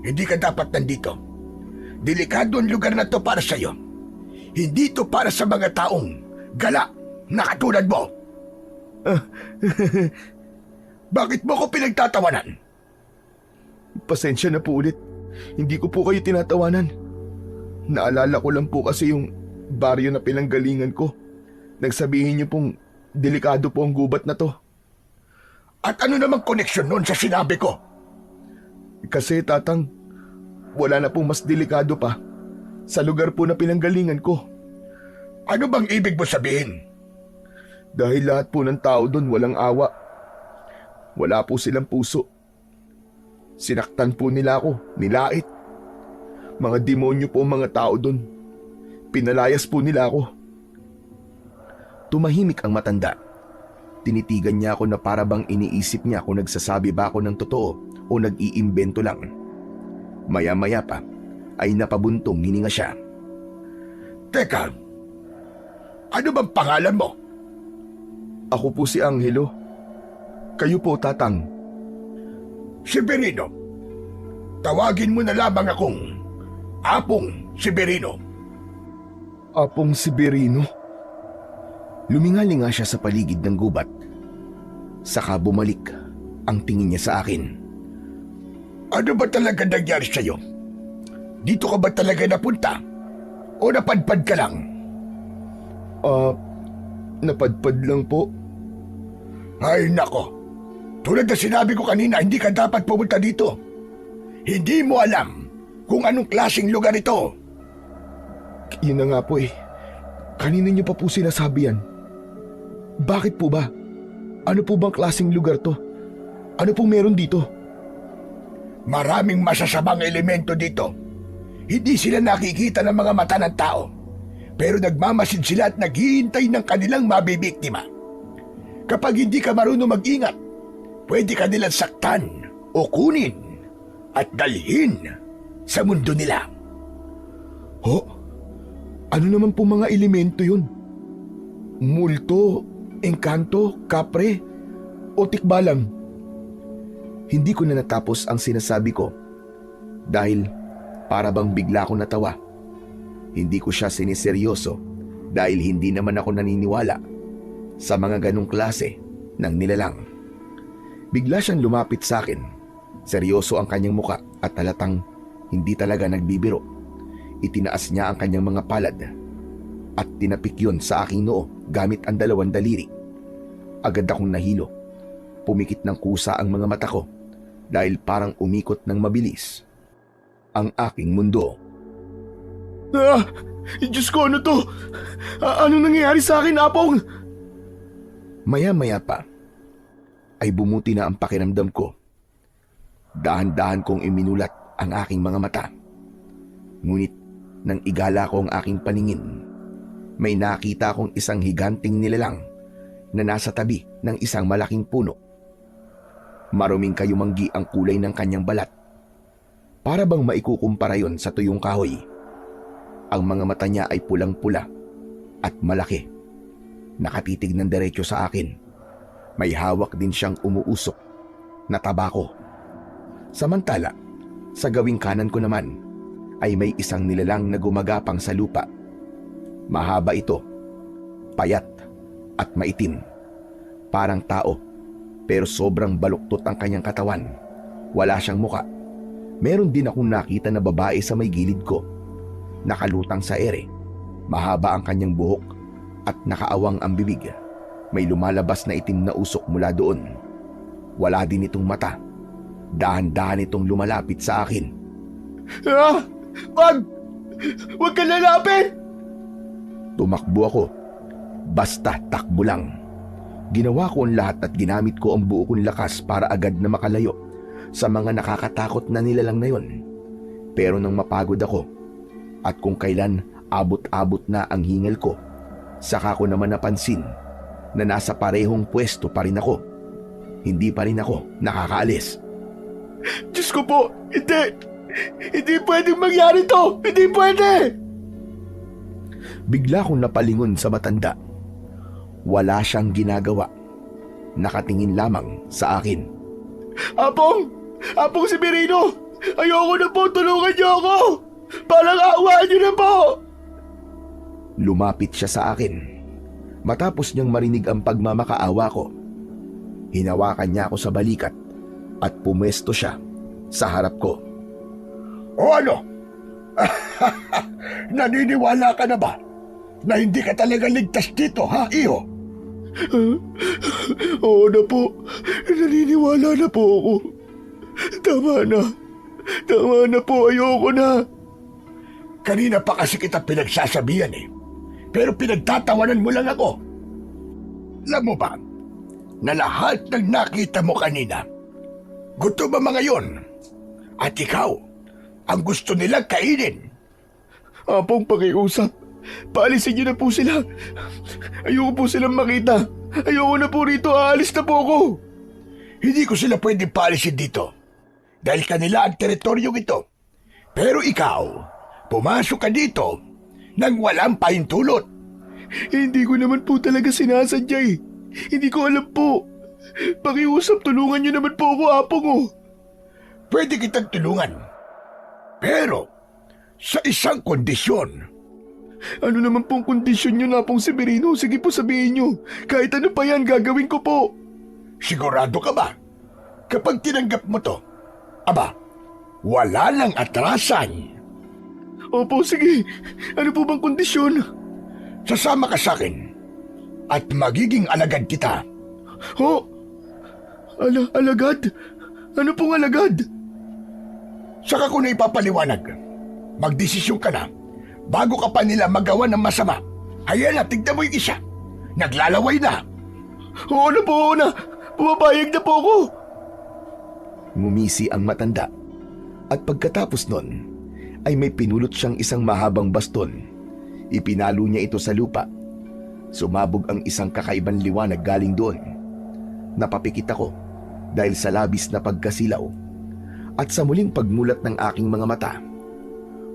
hindi ka dapat nandito. Delikado ang lugar na to para sa'yo. Hindi to para sa mga taong gala na katulad mo. Bakit mo ko pinagtatawanan? Pasensya na po ulit. Hindi ko po kayo tinatawanan. Naalala ko lang po kasi yung baryo na pinanggalingan ko. Nagsabihin niyo pong delikado po ang gubat na to. At ano namang koneksyon nun sa sinabi ko? Kasi, Tatang, wala na pong mas delikado pa sa lugar po na pinanggalingan ko. Ano bang ibig mo sabihin? Dahil lahat po ng tao doon walang awa. Wala po silang puso. Sinaktan po nila ako, nilait. Mga demonyo po ang mga tao doon. Pinalayas po nila ako. Tumahimik ang matanda. Tinitigan niya ako na para bang iniisip niya kung nagsasabi ba ako ng totoo o nag-iimbento lang. Maya-maya pa ay napabuntong hininga siya. Teka, ano bang pangalan mo? Ako po si Angelo. Kayo po, Tatang. Severino. Tawagin mo na lamang akong Apong Severino. Apong Severino? Lumingali nga siya sa paligid ng gubat. Saka bumalik ang tingin niya sa akin. Ano ba talaga nangyari sa'yo? Dito ka ba talaga napunta? O napadpad ka lang? Napadpad lang po. Ay nako, tulad na sinabi ko kanina, hindi ka dapat pumunta dito. Hindi mo alam kung anong klaseng lugar ito. Yun na nga po eh. Kanina niyo pa po sinasabi yan. Bakit po ba? Ano po bang klaseng lugar to? Ano pong meron dito? Maraming masasamang elemento dito. Hindi sila nakikita ng mga mata ng tao. Pero nagmamasid sila at naghihintay ng kanilang mabibiktima. Kapag hindi ka marunong mag-ingat, pwede ka nilang saktan o kunin at dalhin sa mundo nila. Ho? Ano naman po mga elemento yun? Multo, engkanto, kapre, o tikbalang? Hindi ko na natapos ang sinasabi ko dahil para bang bigla ko natawa. Hindi ko siya siniseryoso dahil hindi naman ako naniniwala sa mga ganong klase ng nilalang. Bigla siyang lumapit sa akin. Seryoso ang kanyang muka at halatang hindi talaga nagbibiro. Itinaas niya ang kanyang mga palad at tinapik yun sa aking noo gamit ang 2 daliri. Agad akong nahilo. Pumikit ng kusa ang mga mata ko dahil parang umikot ng mabilis ang aking mundo. Diyos ko, ano to? Ano nangyayari sa akin, Apong? Maya-maya pa ay bumuti na ang pakiramdam ko. Dahan-dahan kong iminulat ang aking mga mata. Ngunit nang igala ko ang aking paningin, may nakita akong isang higanting nilalang na nasa tabi ng isang malaking puno. Maruming kayumanggi ang kulay ng kanyang balat. Para bang maikukumpara yon sa tuyong kahoy. Ang mga mata niya ay pulang-pula at malaki. Nakatitig ng diretso sa akin. May hawak din siyang umuusok na tabako. Samantala, sa gawing kanan ko naman ay may isang nilalang na gumagapang sa lupa. Mahaba ito, payat at maitim. Parang tao, pero sobrang baluktot ang kanyang katawan. Wala siyang muka. Meron din akong nakita na babae sa may gilid ko. Nakalutang sa ere. Mahaba ang kanyang buhok at nakaawang ang bibig. May lumalabas na itim na usok mula doon. Wala din itong mata. Dahan-dahan itong lumalapit sa akin. Wag! Wag ka lalapit! Tumakbo ako. Basta takbo lang. Ginawa ko ang lahat at ginamit ko ang buo kong lakas para agad na makalayo sa mga nakakatakot na nilalang na yon. Pero nang mapagod ako at kung kailan abot-abot na ang hingal ko, saka ko naman napansin na nasa parehong pwesto pa rin ako. Hindi pa rin ako nakakaalis. Diyos ko po, hindi! Hindi pwedeng mangyari to! Hindi pwede! Bigla kong napalingon sa matanda. Wala siyang ginagawa. Nakatingin lamang sa akin. Apong! Apong Severino! Ayoko na po! Tulungan niyo ako! Parang aawaan niyo na po! Lumapit siya sa akin. Matapos niyang marinig ang pagmamakaawa ko, hinawakan niya ako sa balikat at pumesto siya sa harap ko. O ano? Naniniwala ka na ba na hindi ka talaga ligtas dito, ha, iho? Oo na po. Naniniwala na po ako. Tama na. Tama na po. Ayoko na. Kanina pa kasi kita pinagsasabihan eh. Pero pinagtatawanan mo lang ako. Alam mo ba, na lahat ng nakita mo kanina, gutom ang mga yon. At ikaw, ang gusto nila kainin. Apong pakiusap, paalisin niyo na po sila. Ayoko po silang makita. Ayoko na po rito, aalis na po ako. Hindi ko sila pwedeng paalisin dito. Dahil kanila ang teritoryong ito. Pero ikaw, pumasok ka dito nang walang pahintulot. Hindi ko naman po talaga sinasadya eh. Hindi ko alam po. Pakiusap, tulungan niyo naman po ako, Apong oh. Pwede kitang tulungan. Pero, sa isang kondisyon. Ano naman pong kondisyon niyo na pong Severino? Sige po sabihin niyo. Kahit ano pa yan, gagawin ko po. Sigurado ka ba? Kapag tinanggap mo to, aba, wala lang atrasan. Opo, sige. Ano po bang kondisyon? Sasama ka sa akin at magiging alagad kita. Ho? Alagad? Ano pong alagad? Saka ko na ipapaliwanag. Magdesisyon ka na bago ka pa nila magawa ng masama. Ayan na, tignan mo yung isa. Naglalaway na. Oo na po, oo na. Pumapayag na po ako. Ngumisi ang matanda at pagkatapos nun ay may pinulot siyang isang mahabang baston. Ipinalo niya ito sa lupa. Sumabog ang isang kakaibang liwanag galing doon. Napapikit ako dahil sa labis na pagkasilaw. At sa muling pagmulat ng aking mga mata,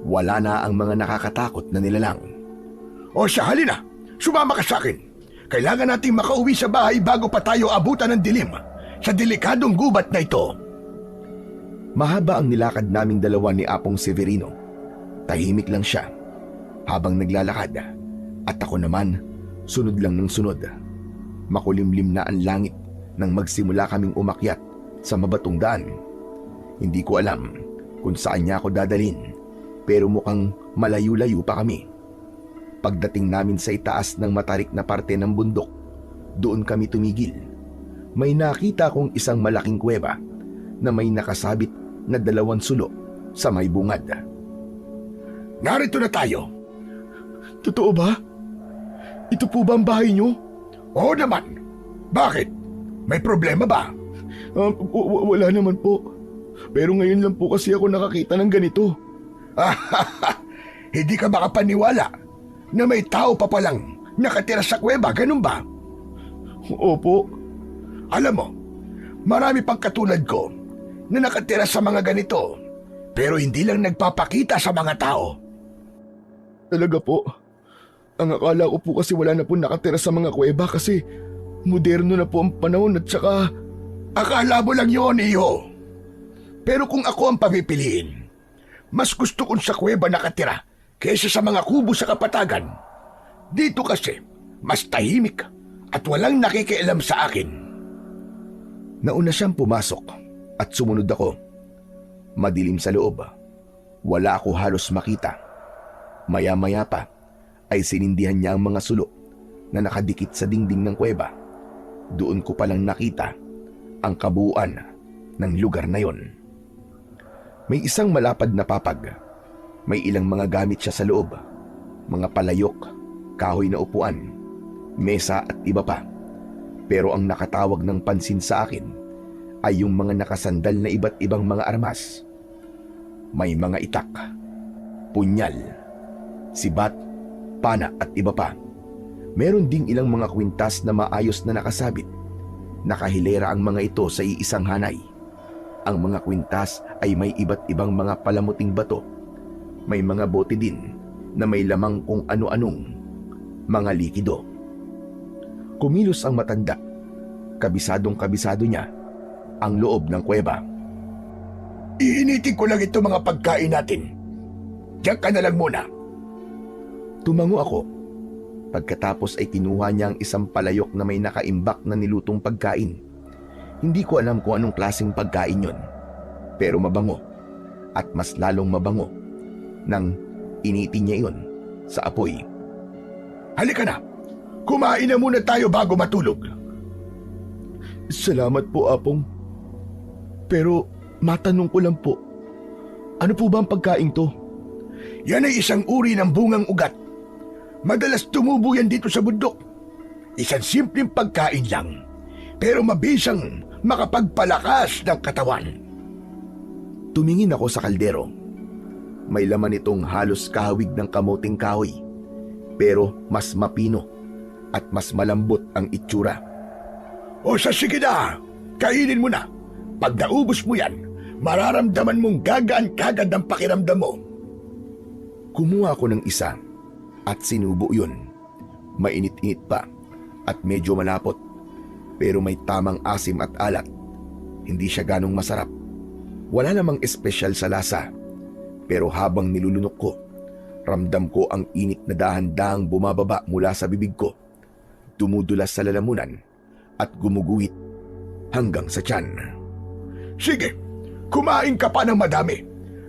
wala na ang mga nakakatakot na nilalang. O siya, halina. Sumama ka sa akin. Kailangan nating makauwi sa bahay bago pa tayo abutan ng dilim sa delikadong gubat na ito. Mahaba ang nilakad naming dalawa ni Apong Severino. Tahimik lang siya habang naglalakad at ako naman sunod lang ng sunod. Makulimlim na ang langit nang magsimula kaming umakyat sa mabatong daan. Hindi ko alam kung saan niya ako dadalhin pero mukhang malayo-layo pa kami. Pagdating namin sa itaas ng matarik na parte ng bundok, doon kami tumigil. May nakita kong isang malaking kuweba na may nakasabit na 2 sulo sa may bungad. Narito na tayo. Totoo ba? Ito po ba ang bahay niyo? Oo naman. Bakit? May problema ba? Wala naman po. Pero ngayon lang po kasi ako nakakita ng ganito. Hindi ka makapaniwala na may tao pa palang nakatira sa kuweba, ganun ba? Opo. Alam mo, marami pang katulad ko na nakatira sa mga ganito pero hindi lang nagpapakita sa mga tao. Talaga po. Ang akala ko po kasi wala na po nakatira sa mga kuweba kasi moderno na po ang panahon at saka... Akala mo lang yun, iho. Pero kung ako ang papipiliin, mas gusto kong sa kuweba nakatira kaysa sa mga kubo sa kapatagan. Dito kasi, mas tahimik at walang nakikialam sa akin. Nauna siyang pumasok at sumunod ako. Madilim sa loob. Wala ako halos makita. Maya-maya pa ay sinindihan niya ang mga sulo na nakadikit sa dingding ng kuweba, doon ko palang nakita ang kabuuan ng lugar na yon. May isang malapad na papag. May ilang mga gamit siya sa loob. Mga palayok, kahoy na upuan, mesa at iba pa. Pero ang nakatawag ng pansin sa akin ay yung mga nakasandal na iba't ibang mga armas. May mga itak, punyal, sibat, pana at iba pa. Meron ding ilang mga kwintas na maayos na nakasabit. Nakahilera ang mga ito sa iisang hanay. Ang mga kwintas ay may iba't ibang mga palamuting bato. May mga bote din na may lamang kung ano-anong mga likido. Kumilos ang matanda. Kabisadong-kabisado niya ang loob ng kuweba. Iinitin ko lang ito mga pagkain natin. Diyan ka na lang muna. Tumango ako. Pagkatapos ay kinuha niya ang isang palayok na may nakaimbak na nilutong pagkain. Hindi ko alam kung anong klaseng pagkain yon, pero mabango at mas lalong mabango nang initin niya yon sa apoy. Halika na. Kumain na muna tayo bago matulog. Salamat po, Apong. Pero matanong ko lang po, ano po ba ang pagkain to? Yan ay isang uri ng bungang ugat. Madalas tumubo yan dito sa bundok. Isang simpleng pagkain lang, pero mabisang makapagpalakas ng katawan. Tumingin ako sa kaldero. May laman itong halos kahawig ng kamuting kahoy, pero mas mapino at mas malambot ang itsura. O sige na, kainin mo na. Pag naubos mo yan, mararamdaman mong gagaan kagad ang pakiramdam mo. Kumuha ako ng isa at sinubo yun. Mainit-init pa at medyo malapot, pero may tamang asim at alat. Hindi siya ganong masarap. Wala namang espesyal sa lasa, pero habang nilulunok ko, ramdam ko ang init na dahan-dahang bumababa mula sa bibig ko, dumudulas sa lalamunan at gumuguhit hanggang sa tiyan. Sige, kumain ka pa ng madami.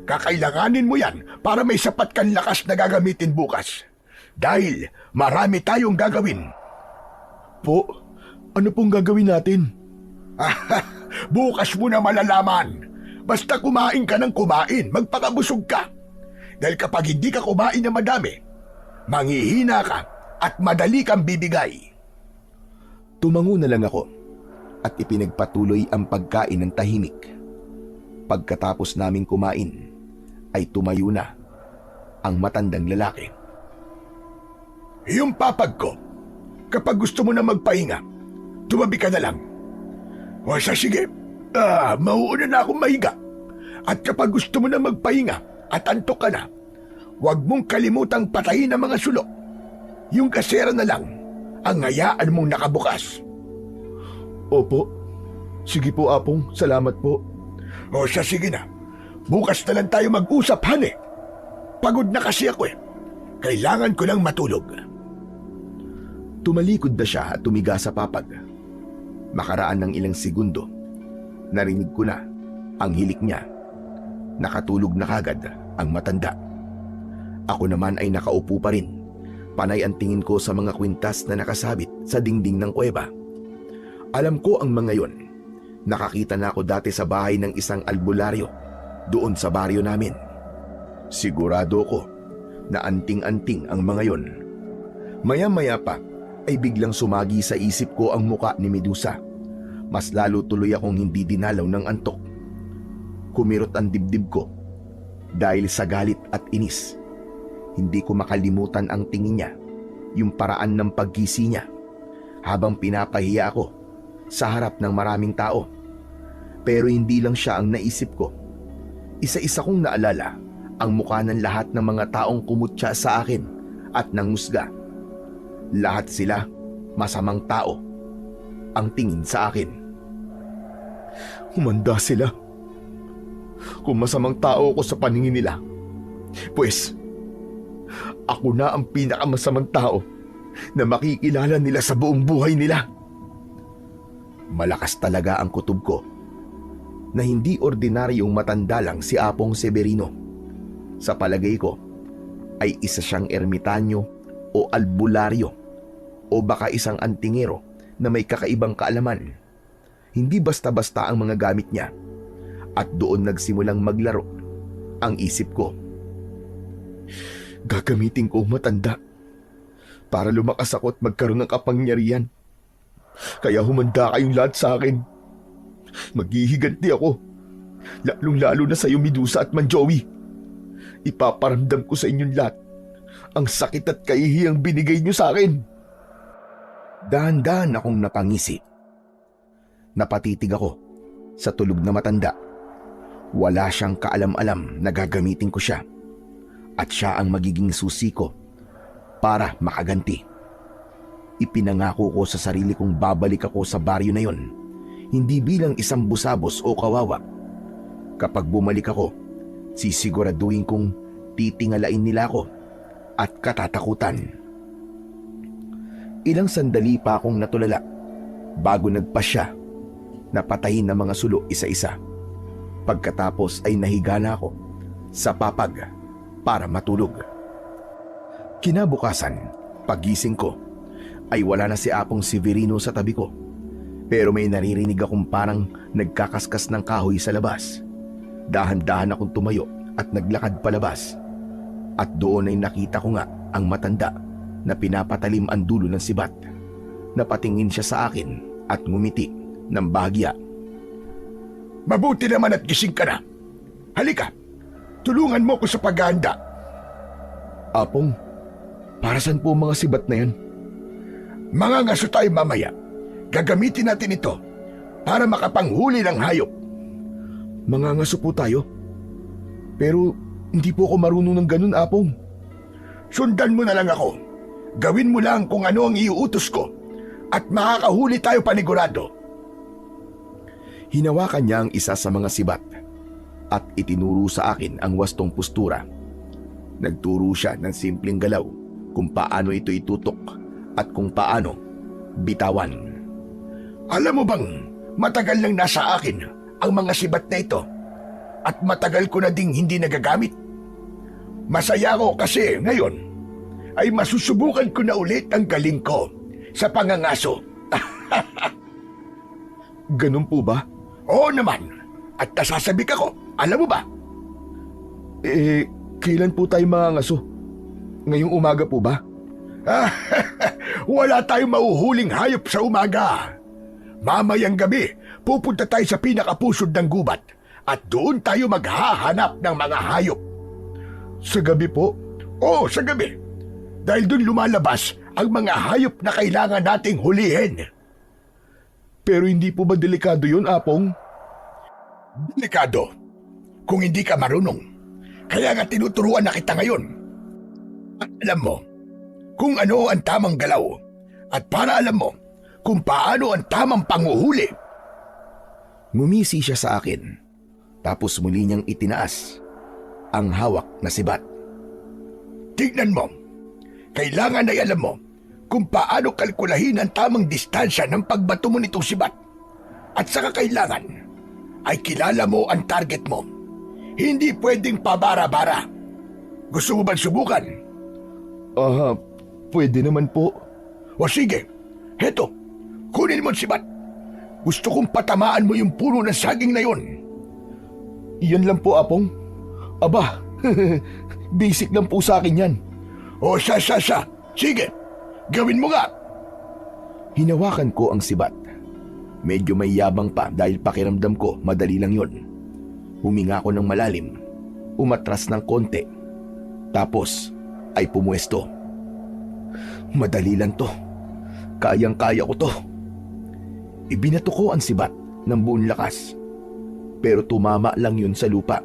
Kakailanganin mo yan para may sapat kang lakas na gagamitin bukas. Dahil marami tayong gagawin. Po, ano pong gagawin natin? Bukas mo na malalaman. Basta kumain ka ng kumain, magpakabusog ka. Dahil kapag hindi ka kumain na madami, manghihina ka at madali kang bibigay. Tumango na lang ako at ipinagpatuloy ang pagkain ng tahimik. Pagkatapos naming kumain, ay tumayo na ang matandang lalaki. Yung papag ko, kapag gusto mo na magpahinga, tumabi ka na lang. O sige, mauuna na akong mahiga. At kapag gusto mo na magpahinga at antok ka na, huwag mong kalimutang patayin ang mga sulok. Yung kasera na lang ang hayaan mong nakabukas. Opo. Sige po, Apong. Salamat po. O sige na. Bukas na lang tayo mag-usap, Hane. Pagod na kasi ako eh. Kailangan ko lang matulog. Tumalikod na siya at tumiga sa papag. Makaraan ng ilang segundo, narinig ko na ang hilik niya. Nakatulog na kagad ang matanda. Ako naman ay nakaupo pa rin. Panay ang tingin ko sa mga kwintas na nakasabit sa dingding ng kuweba. Alam ko ang mga yon. Nakakita na ako dati sa bahay ng isang albularyo doon sa baryo namin. Sigurado ko na anting-anting ang mga yon. Maya-maya pa ay biglang sumagi sa isip ko ang muka ni Medusa. Mas lalo tuloy akong hindi dinalaw ng antok. Kumirot ang dibdib ko dahil sa galit at inis. Hindi ko makalimutan ang tingin niya, yung paraan ng paggising niya habang pinapahiya ako sa harap ng maraming tao. Pero hindi lang siya ang naisip ko. Isa-isa kong naalala ang mukha ng lahat ng mga taong kumutya sa akin at nangusga. Lahat sila masamang tao ang tingin sa akin. Humanda sila. Kung masamang tao ko sa paningin nila, pues ako na ang pinakamasamang tao na makikilala nila sa buong buhay nila. Malakas talaga ang kutob ko na hindi ordinaryong matanda lang si Apong Severino. Sa palagay ko ay isa siyang ermitanyo o albularyo o baka isang antingero na may kakaibang kaalaman. Hindi basta-basta ang mga gamit niya. At doon nagsimulang maglaro ang isip ko. Gagamitin ko ang matanda para lumakas ako at magkaroon ng kapangyarihan. Kaya humanda kayong lahat sa akin. Maghihiganti ako. Lalong-lalo na sa iyo, Medusa at Manjoey. Ipaparamdam ko sa inyong lahat ang sakit at kahihiyang binigay niyo sa akin. Dahan-dahan akong napangisi. Napatitig ako sa tulog na matanda. Wala siyang kaalam-alam na gagamitin ko siya. At siya ang magiging susi ko para makaganti. Ipinangako ko sa sarili kong babalik ako sa baryo na yon, hindi bilang isang busabos o kawawa. Kapag bumalik ako, sisiguraduhin kong titingalain nila ako at katatakutan. Ilang sandali pa akong natulala bago nagpasya na patayin ng mga sulo isa-isa. Pagkatapos ay nahiga na ako sa papag para matulog. Kinabukasan, pagising ko, ay wala na si Apong Severino sa tabi ko. Pero may naririnig akong parang nagkakaskas ng kahoy sa labas. Dahan-dahan akong tumayo at naglakad palabas. At doon ay nakita ko nga ang matanda na pinapatalim ang dulo ng sibat. Napatingin siya sa akin at ngumiti ng bahagya. Mabuti naman at gising ka na. Halika, tulungan mo ko sa paghahanda. Apong, para saan po mga sibat na yan? Mga ngaso tayo mamaya. Gagamitin natin ito para makapanghuli ng hayop. Mga ngaso po tayo? Pero hindi po ako marunong ng ganun, Apong. Sundan mo na lang ako. Gawin mo lang kung ano ang iuutos ko at makakahuli tayo panigurado. Hinawakan niya ang isa sa mga sibat at itinuro sa akin ang wastong postura. Nagturo siya ng simpleng galaw kung paano ito itutok at kung paano bitawan. Alam mo bang matagal nang nasa akin ang mga sibat na ito at matagal ko na ding hindi nagagamit? Masaya ko kasi ngayon ay masusubukan ko na ulit ang galing ko sa pangangaso. Ganun po ba? Oo naman. At nasasabik ako. Alam mo ba? Kailan po tayo mga ngaso? Ngayong umaga po ba? Wala tayong mauhuling hayop sa umaga. Mamayang gabi, pupunta tayo sa pinakapusod ng gubat at doon tayo maghahanap ng mga hayop. Sa gabi po? Oo, sa gabi. Dahil doon lumalabas ang mga hayop na kailangan nating hulihin. Pero hindi po ba delikado yun, Apong? Delikado kung hindi ka marunong. Kaya nga tinuturuan na kita ngayon. At alam mo kung ano ang tamang galaw at para alam mo kung paano ang tamang panguhuli. Ngumisi siya sa akin, tapos muli niyang itinaas ang hawak na sibat. Tignan mo, kailangan ay alam mo kung paano kalkulahin ang tamang distansya ng pagbato mo nitong sibat. At saka kailangan ay kilala mo ang target mo. Hindi pwedeng pabara-bara. Gusto mo bang subukan? Pwede naman po. O sige, heto, kunin mo ang sibat. Gusto kong patamaan mo yung puno ng saging na yon. Iyan lang po, Apong. Aba, basic lang po sa akin yan. O sige, gawin mo nga. Hinawakan ko ang sibat. Medyo may yabang pa dahil pakiramdam ko madali lang yon. Huminga ko ng malalim, umatras ng konti, tapos ay pumuesto. Madali lang to. Kayang-kaya ko to. Ibinato ko ang sibat ng buong lakas. Pero tumama lang yun sa lupa.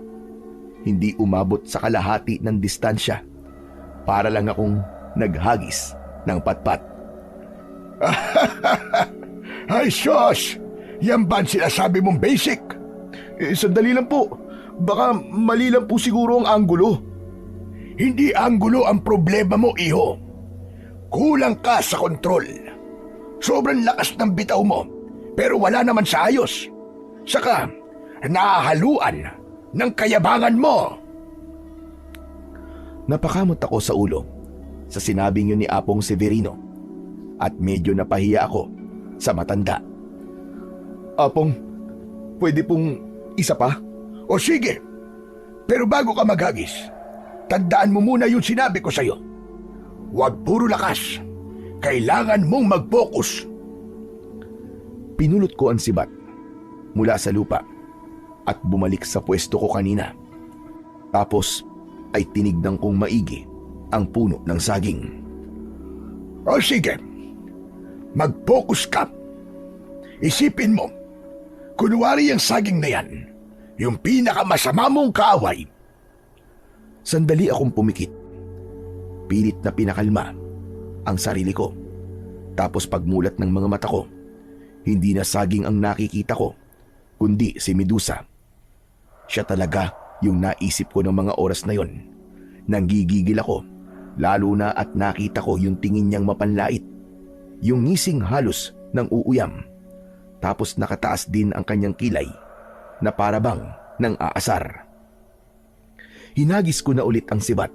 Hindi umabot sa kalahati ng distansya. Para lang akong naghagis ng patpat. Ay, sus! Yan ba ang sinasabi mong basic? Sandali lang po. Baka mali lang po siguro ang anggulo. Hindi anggulo ang problema mo, iho. Kulang ka sa kontrol. Sobrang lakas ng bitaw mo, pero wala naman sa ayos. Saka, nahahaluan ng kayabangan mo. Napakamot ako sa ulo sa sinabing yun ni Apong Severino. at medyo napahiya ako sa matanda. Apong, pwede pong isa pa? O sige, pero bago ka maghagis, tandaan mo muna yung sinabi ko sa'yo. Huwag puro lakas. Kailangan mong mag-focus. Pinulot ko ang sibat mula sa lupa at bumalik sa pwesto ko kanina. Tapos ay tinignan kong maigi ang puno ng saging. O sige, mag-focus ka. Isipin mo, kunwari yung saging na yan, yung pinakamasama mong kaaway. Sandali akong pumikit. Pilit na pinakalma ang sarili ko. Tapos pagmulat ng mga mata ko, hindi na saging ang nakikita ko, kundi si Medusa. Siya talaga yung naisip ko ng mga oras na yon. Nanggigigil ako, lalo na at nakita ko yung tingin niyang mapanlait. Yung ngising halos ng uuyam. Tapos nakataas din ang kanyang kilay na parabang ng aasar. Hinagis ko na ulit ang sibat.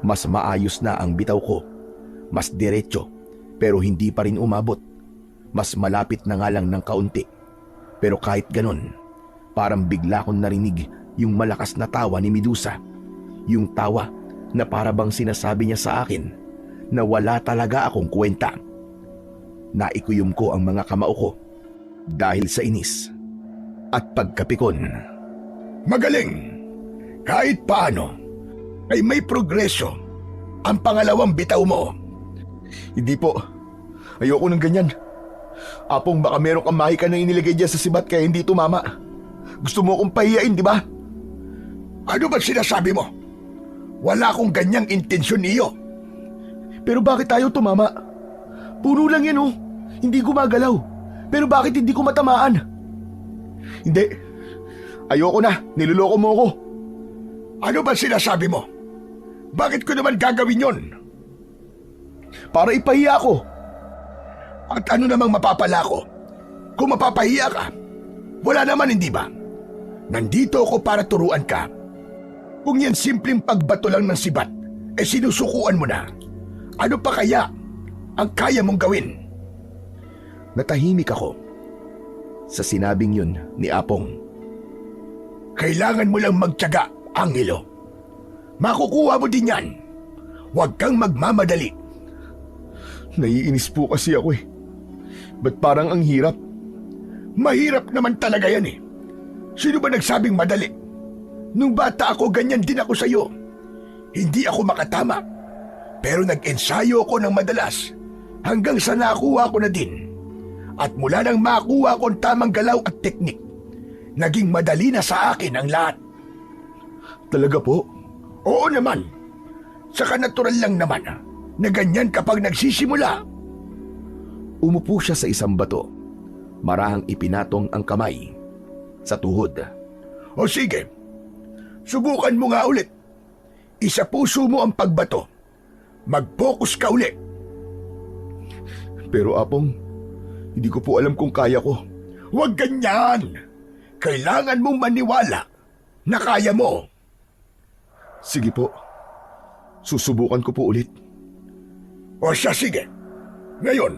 Mas maayos na ang bitaw ko. Mas diretso, pero hindi pa rin umabot. Mas malapit na nga lang ng kaunti. Pero kahit ganon, parang bigla kong narinig yung malakas na tawa ni Medusa. Yung tawa na parabang sinasabi niya sa akin na wala talaga akong kwenta. Naikuyom ko ang mga kamao ko dahil sa inis at pagkapikon. Magaling! Kahit paano, ay may progreso ang pangalawang bitaw mo. Hindi po. Ayoko ng ganyan. Apong, baka meron kang mahika na inilagay dyan sa sibat kaya hindi tumama. Gusto mo akong pahiyain, di ba? Ano ba sinasabi mo? Wala akong ganyang intensyon niyo. Pero bakit tayo tumama? Puno lang yan, oh. Hindi gumagalaw. Pero bakit hindi ko matamaan? Hindi. Ayoko na. Niloloko mo ako. Ano ba sinasabi mo? Bakit ko naman gagawin yon? Para ipahiya ako. At ano namang mapapala ko? Kung mapapahiya ka, wala naman, hindi ba? Nandito ako para turuan ka. Kung yan simpleng pagbato lang ng sibat, sinusukuan mo na. Ano pa kaya ang kaya mong gawin? Natahimik ako sa sinabing yun ni Apong. Kailangan mo lang magtiyaga, Angelo. Makukuha mo din yan. Huwag kang magmamadali. Naiinis po kasi ako eh. Ba't parang ang hirap? Mahirap naman talaga yan eh. Sino ba nagsabing madali? Nung bata ako, ganyan din ako sa'yo. Hindi ako makatama. Pero nag-ensayo ako ng madalas hanggang sa nakuha ko na din. At mula nang makuha ko ang tamang galaw at teknik, naging madali na sa akin ang lahat. Talaga po? Oo naman. Saka natural lang naman na ganyan kapag nagsisimula. Umupo siya sa isang bato. Marahang ipinatong ang kamay sa tuhod. O sige, subukan mo nga ulit. Isa puso mo ang pagbato. Mag-focus ka ulit. Pero Apong, hindi ko po alam kung kaya ko. Huwag ganyan. Kailangan mong maniwala na kaya mo. Sige po. Susubukan ko po ulit. O siya, sige. Ngayon,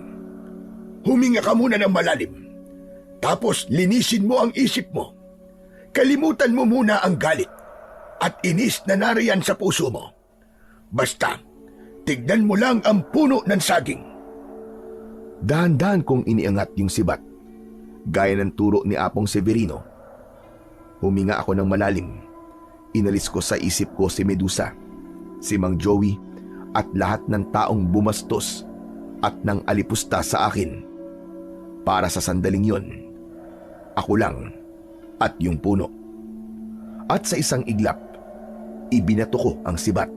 huminga ka muna ng malalim. Tapos linisin mo ang isip mo. Kalimutan mo muna ang galit at inis na nariyan sa puso mo. Basta, tignan mo lang ang puno ng saging. Dahan-dahan kong iniangat yung sibat, gaya ng turo ni Apong Severino. Huminga ako ng malalim. Inalis ko sa isip ko si Medusa, si Mang Joey, at lahat ng taong bumastos at nang alipusta sa akin. Para sa sandaling yon, ako lang at yung puno. At sa isang iglap, ibinato ko ang sibat.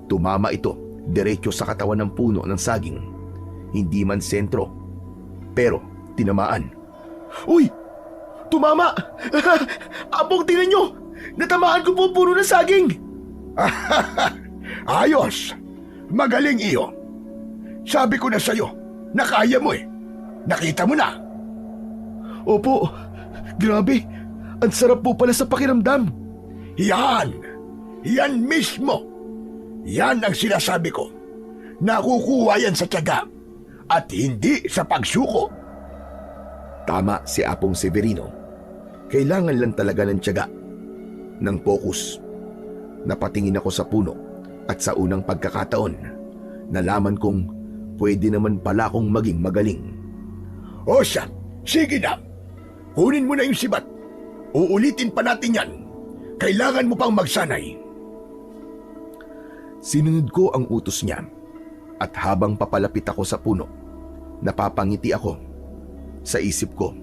Tumama ito diretso sa katawan ng puno ng saging. Hindi man sentro, pero tinamaan. Uy! Tumama! Apong, tingnan nyo! Natamaan ko po puno ng saging! Ayos! Magaling iyo! Sabi ko na sa'yo, na kaya mo eh. Nakita mo na. Opo, grabe. Ang sarap po pala sa pakiramdam. Yan! Yan mismo! Yan ang sinasabi ko. Nakukuha yan sa tiyaga at hindi sa pagsuko. Tama si Apong Severino. Kailangan lang talaga ng tiyaga, ng focus. Napatingin ako sa puno at sa unang pagkakataon, nalaman kong pwede naman pala akong maging magaling. O siya, sige na. Kunin mo na yung sibat. Uulitin pa natin yan. Kailangan mo pang magsanay. Sinunod ko ang utos niya at habang papalapit ako sa puno, napapangiti ako. Sa isip ko,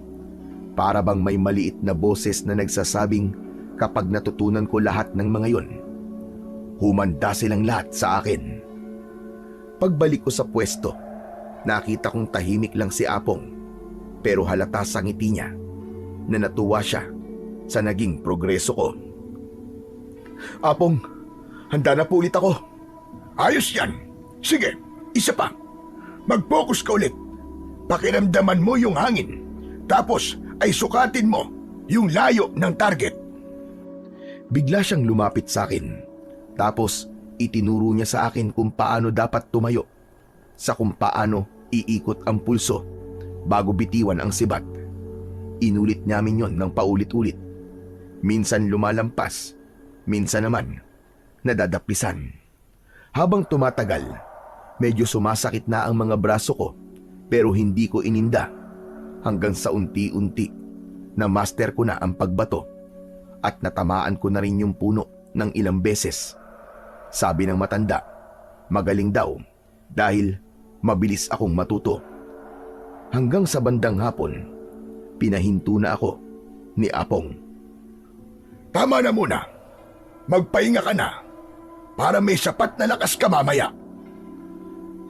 para bang may maliit na boses na nagsasabing kapag natutunan ko lahat ng mga yon, humanda silang lahat sa akin. Pagbalik ko sa pwesto, nakita kong tahimik lang si Apong, pero halata sa ngiti niya na natuwa siya sa naging progreso ko. Apong, handa na po ulit ako. Ayos yan. Sige, isa pa. Mag-focus ka ulit. Pakiramdaman mo yung hangin. Tapos ay sukatin mo yung layo ng target. Bigla siyang lumapit sa akin. Tapos itinuro niya sa akin kung paano dapat tumayo, sa kung paano iikot ang pulso bago bitiwan ang sibat. Inulit namin yon ng paulit-ulit. Minsan lumalampas, minsan naman nadadapisan. Habang tumatagal, medyo sumasakit na ang mga braso ko pero hindi ko ininda hanggang sa unti-unti na master ko na ang pagbato at natamaan ko na rin yung puno ng ilang beses. Sabi ng matanda, magaling daw dahil mabilis akong matuto. Hanggang sa bandang hapon, pinahinto na ako ni Apong. Tama na muna. Magpahinga ka na para may sapat na lakas ka mamaya.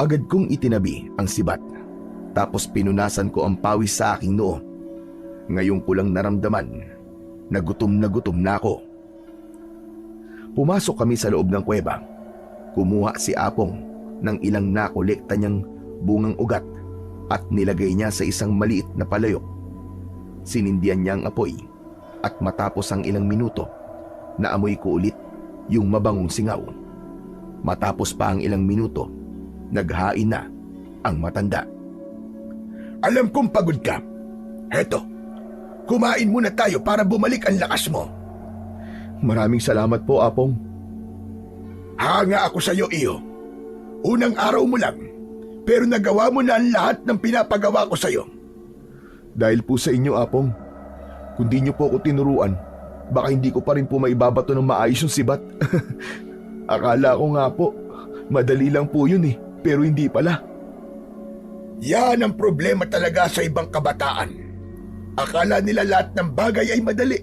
Agad kong itinabi ang sibat, tapos pinunasan ko ang pawis sa aking noo. Ngayon ko lang naramdaman na gutom na ako. Pumasok kami sa loob ng kuweba. Kumuha si Apong ng ilang nakolekta niyang bungang ugat at nilagay niya sa isang maliit na palayok. Sinindihan niya ang apoy at matapos ang ilang minuto, naamoy ko ulit yung mabangong singaw. Matapos pa ang ilang minuto, naghain na ang matanda. Alam kong pagod ka. Heto, kumain muna tayo para bumalik ang lakas mo. Maraming salamat po, Apong. Hanga ako sa iyo, iyo. Unang araw mo lang, pero nagawa mo na ang lahat ng pinapagawa ko sa iyo. Dahil po sa inyo, Apong. Kung di niyo po ako tinuruan, baka hindi ko pa rin po maibabato ng maayos yung sibat. Akala ko nga po, madali lang po yun pero hindi pala. Yan ang problema talaga sa ibang kabataan. Akala nila lahat ng bagay ay madali.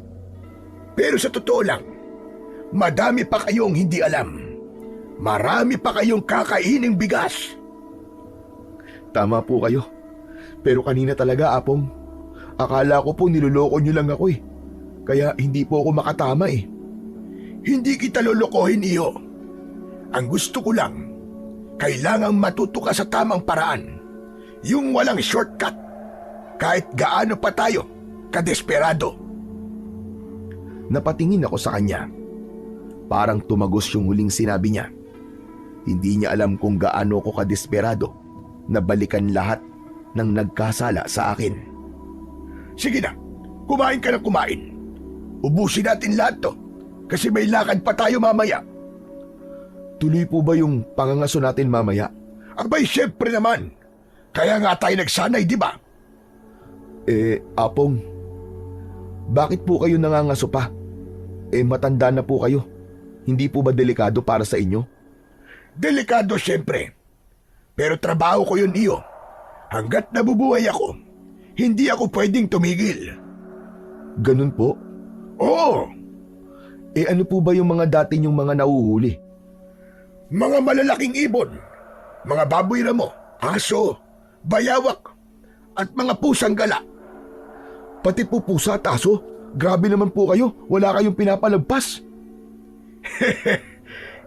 Pero sa totoo lang, madami pa kayong hindi alam. Marami pa kayong kakaining bigas. Tama po kayo. Pero kanina talaga, Apong, akala ko po niloloko niyo lang ako Kaya hindi po ako makatama Hindi kita lolokohin, iyo. Ang gusto ko lang, kailangang matuto ka sa tamang paraan. Yung walang shortcut. Kahit gaano pa tayo kadesperado. Napatingin ako sa kanya. Parang tumagos yung huling sinabi niya. Hindi niya alam kung gaano ko kadesperado na balikan lahat ng nagkasala sa akin. Sige na, kumain ka na kumain. Ubusin natin lahat to kasi may lakad pa tayo mamaya. Tuloy po ba yung pangangaso natin mamaya? Abay, syempre naman. Kaya nga tayo nagsanay, di ba? Apong, bakit po kayo nangangaso pa? Matanda na po kayo. Hindi po ba delikado para sa inyo? Delikado syempre. Pero trabaho ko yun, iyo. Hanggat nabubuhay ako, hindi ako pwedeng tumigil. Ganun po? Oo. Ano po ba yung mga dati yung mga nauhuli? Mga malalaking ibon, mga baboy ramo, aso, bayawak, at mga pusang gala. Pati po pusa at aso? Grabe naman po kayo, wala kayong pinapalagpas.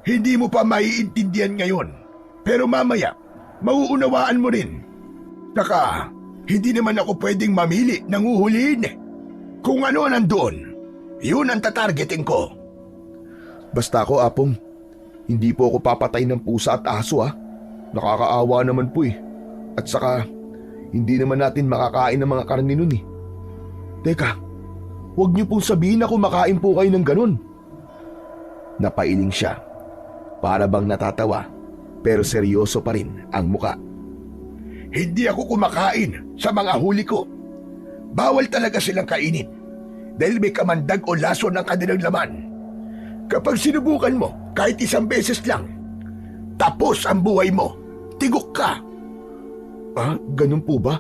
Hindi mo pa maiintindihan ngayon, pero mamaya, mauunawaan mo rin. Saka, hindi naman ako pwedeng mamili ng uhulihin. Kung ano nandoon, yun ang tatargeting ko. Basta ako, Apong, hindi po ako papatay ng pusa at aso Nakakaawa naman po At saka, hindi naman natin makakain ng mga karne nun eh. Teka, huwag niyo pong sabihin na kumakain po kayo ng ganun. Napailing siya. Para bang natatawa, pero seryoso pa rin ang muka. Hindi ako kumakain sa mga huli ko. Bawal talaga silang kainin dahil may kamandag o laso ng kanilang laman. Kapag sinubukan mo kahit isang beses lang, tapos ang buhay mo, tigok ka. Ah, ganun po ba?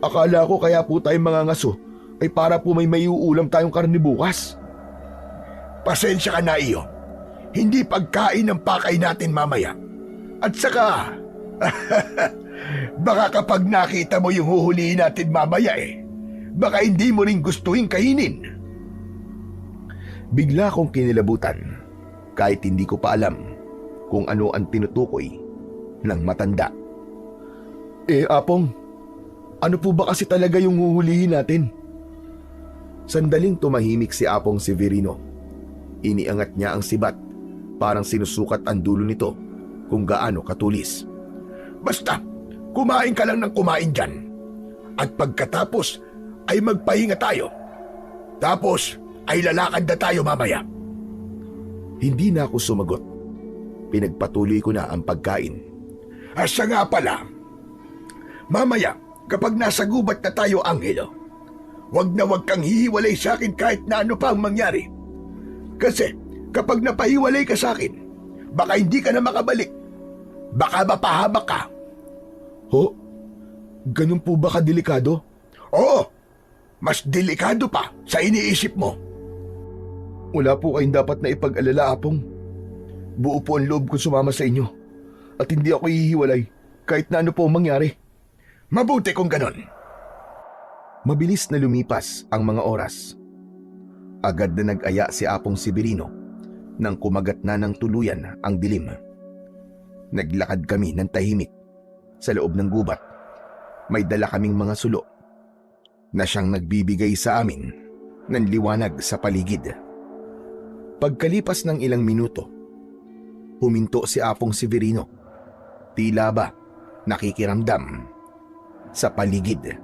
Akala ko kaya po tayong mga ngaso ay para po may maiuulam tayong karne bukas. Pasensya ka na iyo. Hindi pagkain ang pakay natin mamaya. At saka, baka kapag nakita mo yung huhulihin natin mamaya baka hindi mo rin gustuhin kainin. Bigla kong kinilabutan kahit hindi ko pa alam kung ano ang tinutukoy ng matanda. Apong, ano po ba kasi talaga yung huhulihin natin? Sandaling tumahimik si Apong Severino. Iniangat niya ang sibat, parang sinusukat ang dulo nito kung gaano katulis. Basta, kumain ka lang ng kumain dyan. At pagkatapos ay magpahinga tayo. Tapos ay lalakad na tayo mamaya. Hindi na ako sumagot. Pinagpatuloy ko na ang pagkain. Asa nga pala, mamaya kapag nasa gubat na tayo, Angelo, wag kang hihiwalay sa akin kahit na ano pa ang mangyari. Kasi kapag napahiwalay ka sa akin, baka hindi ka na makabalik. Baka mapahamak ka. Ho? Ganun po ba kadelikado? Oo, mas delikado pa sa iniisip mo. Wala po kayong dapat na ipag-alala, Apong. Buo po ang loob ko sumama sa inyo. At hindi ako hihiwalay kahit na ano po ang mangyari. Mabuti kung ganon. Mabilis na lumipas ang mga oras. Agad na nag-aya si Apong Severino nang kumagat na ng tuluyan ang dilim. Naglakad kami ng tahimik sa loob ng gubat. May dala kaming mga sulo na siyang nagbibigay sa amin ng liwanag sa paligid. Pagkalipas ng ilang minuto, huminto si Apong Severino. Tila ba nakikiramdam sa paligid.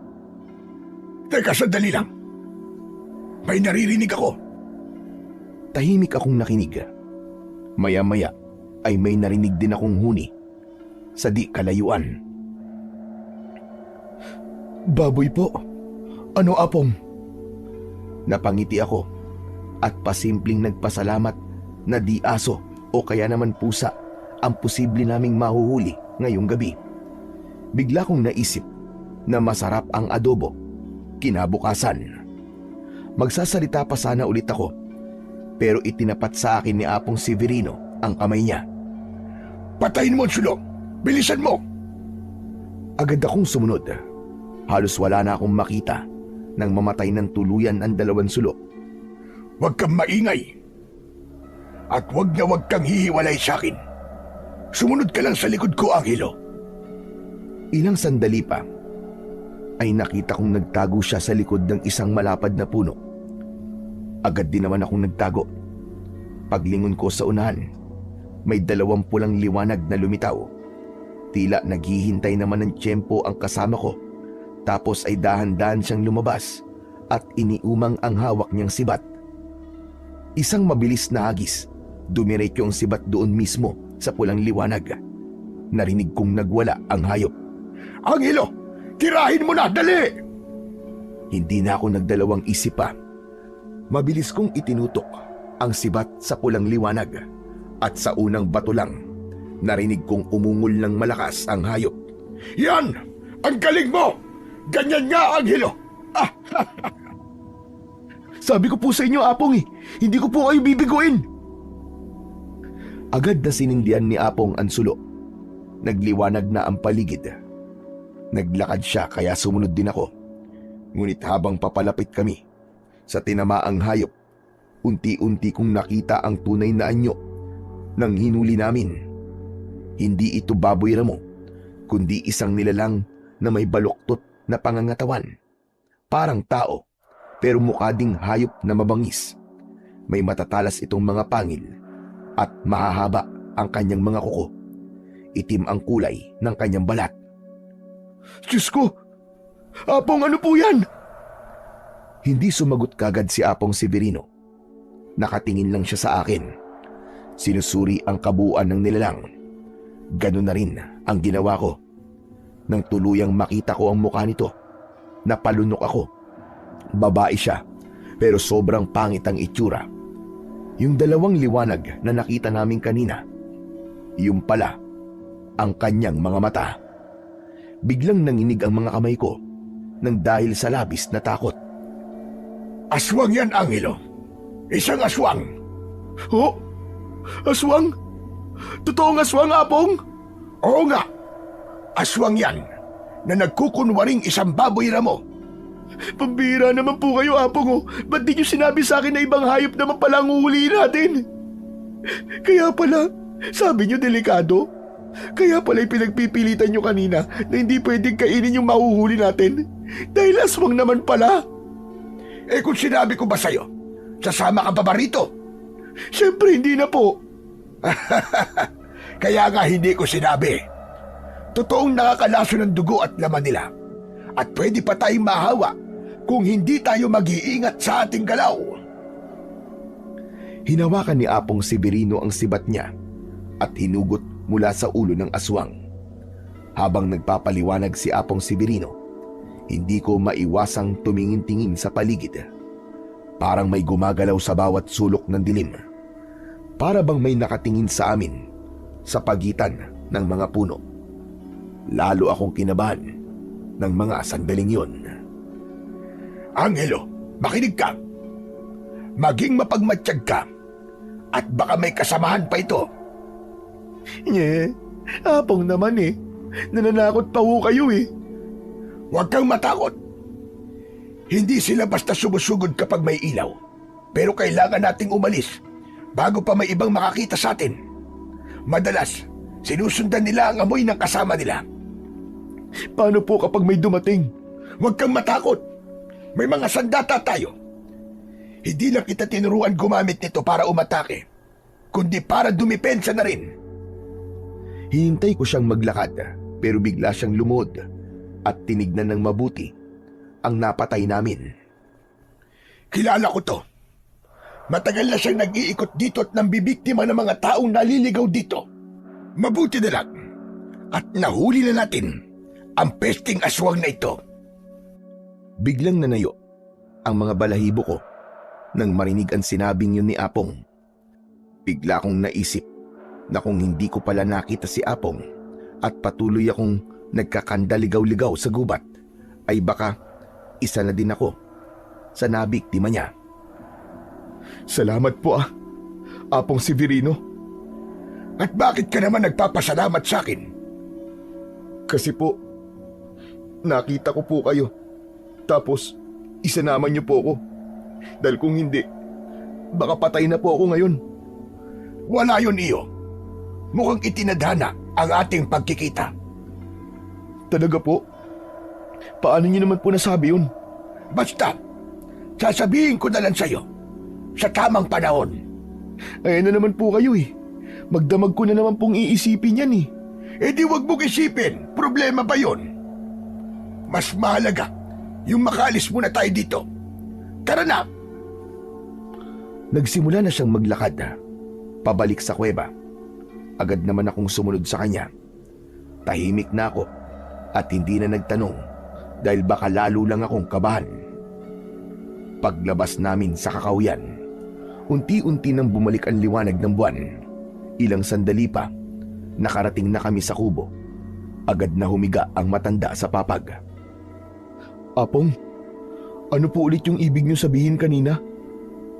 Teka, sandali lang. May naririnig ako. Tahimik akong nakinig. Maya-maya ay may narinig din akong huni sa di kalayuan. Baboy po. Ano, Apong? Napangiti ako at pasimpleng nagpasalamat na di aso o kaya naman pusa ang posible naming mahuhuli ngayong gabi. Bigla kong naisip na masarap ang adobo kinabukasan. Magsasalita pa sana ulit ako, pero itinapat sa akin ni Apong Severino ang kamay niya. Patayin mo ang sulo! Bilisan mo! Agad akong sumunod. Halos wala na akong makita nang mamatay ng tuluyan ang dalawang sulo. Huwag kang maingay. At huwag kang hihiwalay sa akin. Sumunod ka lang sa likod ko, Angelo. Ilang sandali pa ay nakita kong nagtago siya sa likod ng isang malapad na puno. Agad din naman akong nagtago. Paglingon ko sa unahan, may 2 pulang liwanag na lumitaw. Tila naghihintay naman ng tiyempo ang kasama ko. Tapos ay dahan-dahan siyang lumabas at iniumang ang hawak niyang sibat. Isang mabilis na hagis, dumiretso ang sibat doon mismo sa pulang liwanag. Narinig kong nagwala ang hayop. Angelo! Tirahin mo na! Dali! Hindi na ako nagdalawang isip pa. Mabilis kong itinutok ang sibat sa pulang liwanag at sa unang bato lang, narinig kong umungol ng malakas ang hayop. Yan! Ang galing mo! Ganyan nga, Angelo! Sabi ko po sa inyo, Apong hindi ko po kayo bibiguin. Agad na sinindihan ni Apong ang sulo. Nagliwanag na ang paligid. Naglakad siya kaya sumunod din ako. Ngunit habang papalapit kami sa tinamaang hayop, unti-unti kong nakita ang tunay na anyo ng hinuli namin. Hindi ito baboy ramo, kundi isang nilalang na may baluktot na pangangatawan. Parang tao, pero mukha ding hayop na mabangis. May matatalas itong mga pangil at mahahaba ang kanyang mga kuko. Itim ang kulay ng kanyang balat. Diyos ko! Apong, ano po yan? Hindi sumagot kagad si Apong Severino. Nakatingin lang siya sa akin. Sinusuri ang kabuuan ng nilalang. Ganun na rin ang ginawa ko. Nang tuluyang makita ko ang mukha nito, napalunok ako. Babae siya, pero sobrang pangit ang itsura. Yung dalawang liwanag na nakita namin kanina, yung pala ang kanyang mga mata. Biglang nanginig ang mga kamay ko nang dahil sa labis na takot. Aswang yan, Angelo. Isang aswang. Oh? Aswang? Totoong aswang, Apong? Oo nga. Aswang yan na nagkukunwaring isang baboy ramo. Pambira naman po kayo, Apong, oh. Ba't di nyo sinabi sa akin na ibang hayop naman pala ang uhulihin natin? Kaya pala, sabi nyo delikado? Kaya pala pinagpipilitan nyo kanina na hindi pwedeng kainin yung mahuhuli natin? Dahil aswang naman pala. Eh kung sinabi ko ba sa'yo, sasama ka pa ba rito? Siyempre hindi na po. Kaya nga hindi ko sinabi. Totoong nakakalaso ng dugo at laman nila. At pwede pa tayong mahawa kung hindi tayo mag-iingat sa ating galaw. Hinawakan ni Apong Severino ang sibat niya at hinugot mula sa ulo ng aswang. Habang nagpapaliwanag si Apong Severino, hindi ko maiwasang tumingin-tingin sa paligid. Parang may gumagalaw sa bawat sulok ng dilim. Para bang may nakatingin sa amin sa pagitan ng mga puno. Lalo akong kinabahan ng mga sandaling yun. Angelo, makinig ka. Maging mapagmatsyag ka at baka may kasamahan pa ito. Apong naman eh. Nananakot pa ho kayo eh. Huwag kang matakot. Hindi sila basta sumusugod kapag may ilaw. Pero kailangan nating umalis bago pa may ibang makakita sa atin. Madalas, sinusundan nila ang amoy ng kasama nila. Paano po kapag may dumating? Huwag kang matakot. May mga sandata tayo. Hindi lang kita tinuruan gumamit nito para umatake, kundi para dumipensa na rin. Hihintay ko siyang maglakad, pero bigla siyang lumuhod at tinignan ng mabuti ang napatay namin. Kilala ko to. Matagal na siyang nag-iikot dito at nambibiktima ng mga taong naliligaw dito. Mabuti na lang at nahuli na natin ang pesting aswang na ito. Biglang nanayo ang mga balahibo ko nang marinig ang sinabing yun ni Apong. Bigla akong naisip na kung hindi ko pala nakita si Apong at patuloy akong nagkakandaligaw-ligaw sa gubat, ay baka isa na din ako sa nabiktima niya. Salamat po Apong Severino. At bakit ka naman nagpapasalamat sa akin? Kasi po, nakita ko po kayo. Tapos, isinama niyo po ako. Dahil kung hindi, baka patay na po ako ngayon. Wala yun, iyo. Mukhang itinadhana ang ating pagkikita. Talaga po? Paano niyo naman po nasabi yun? Basta, sasabihin ko na lang sa'yo sa tamang panahon. Ayan na naman po kayo eh. Magdamag ko na naman pong iisipin yan eh. Eh di wag mong isipin, problema ba yun? Mas mahalaga yung makaalis muna tayo dito. Tara na! Nagsimula na siyang maglakad pabalik sa kuweba. Agad naman akong sumunod sa kanya. Tahimik na ako at hindi na nagtanong dahil baka lalo lang akong kabahan. Paglabas namin sa kakauyan, unti-unti nang bumalik ang liwanag ng buwan. Ilang sandali pa, nakarating na kami sa kubo. Agad na humiga ang matanda sa papag. Apong, ano po ulit yung ibig niyo sabihin kanina?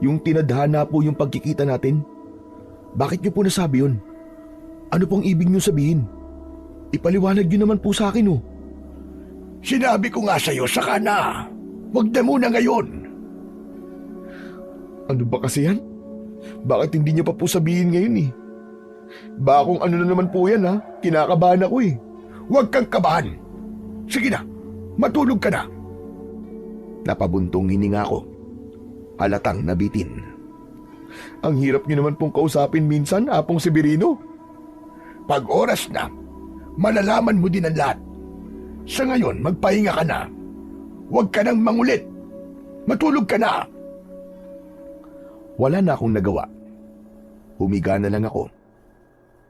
Yung tinadhana po yung pagkikita natin? Bakit niyo po nasabi yun? Ano pong ibig niyo sabihin? Ipaliwanag niyo naman po sa akin oh. Sinabi ko nga sa'yo, saka na. Huwag na muna ngayon. Ano ba kasi yan? Bakit hindi niyo pa po sabihin ngayon eh? Baka kung ano na naman po yan kinakabahan ako eh. Huwag kang kabahan. Sige na, matulog ka na. Napabuntong hininga ko. Halatang nabitin. Ang hirap niyo naman pong kausapin minsan, Apong Severino. Pag oras na, malalaman mo din ang lahat. Sa ngayon, magpahinga ka na. Huwag ka nang mangulit. Matulog ka na. Wala na akong nagawa. Humiga na lang ako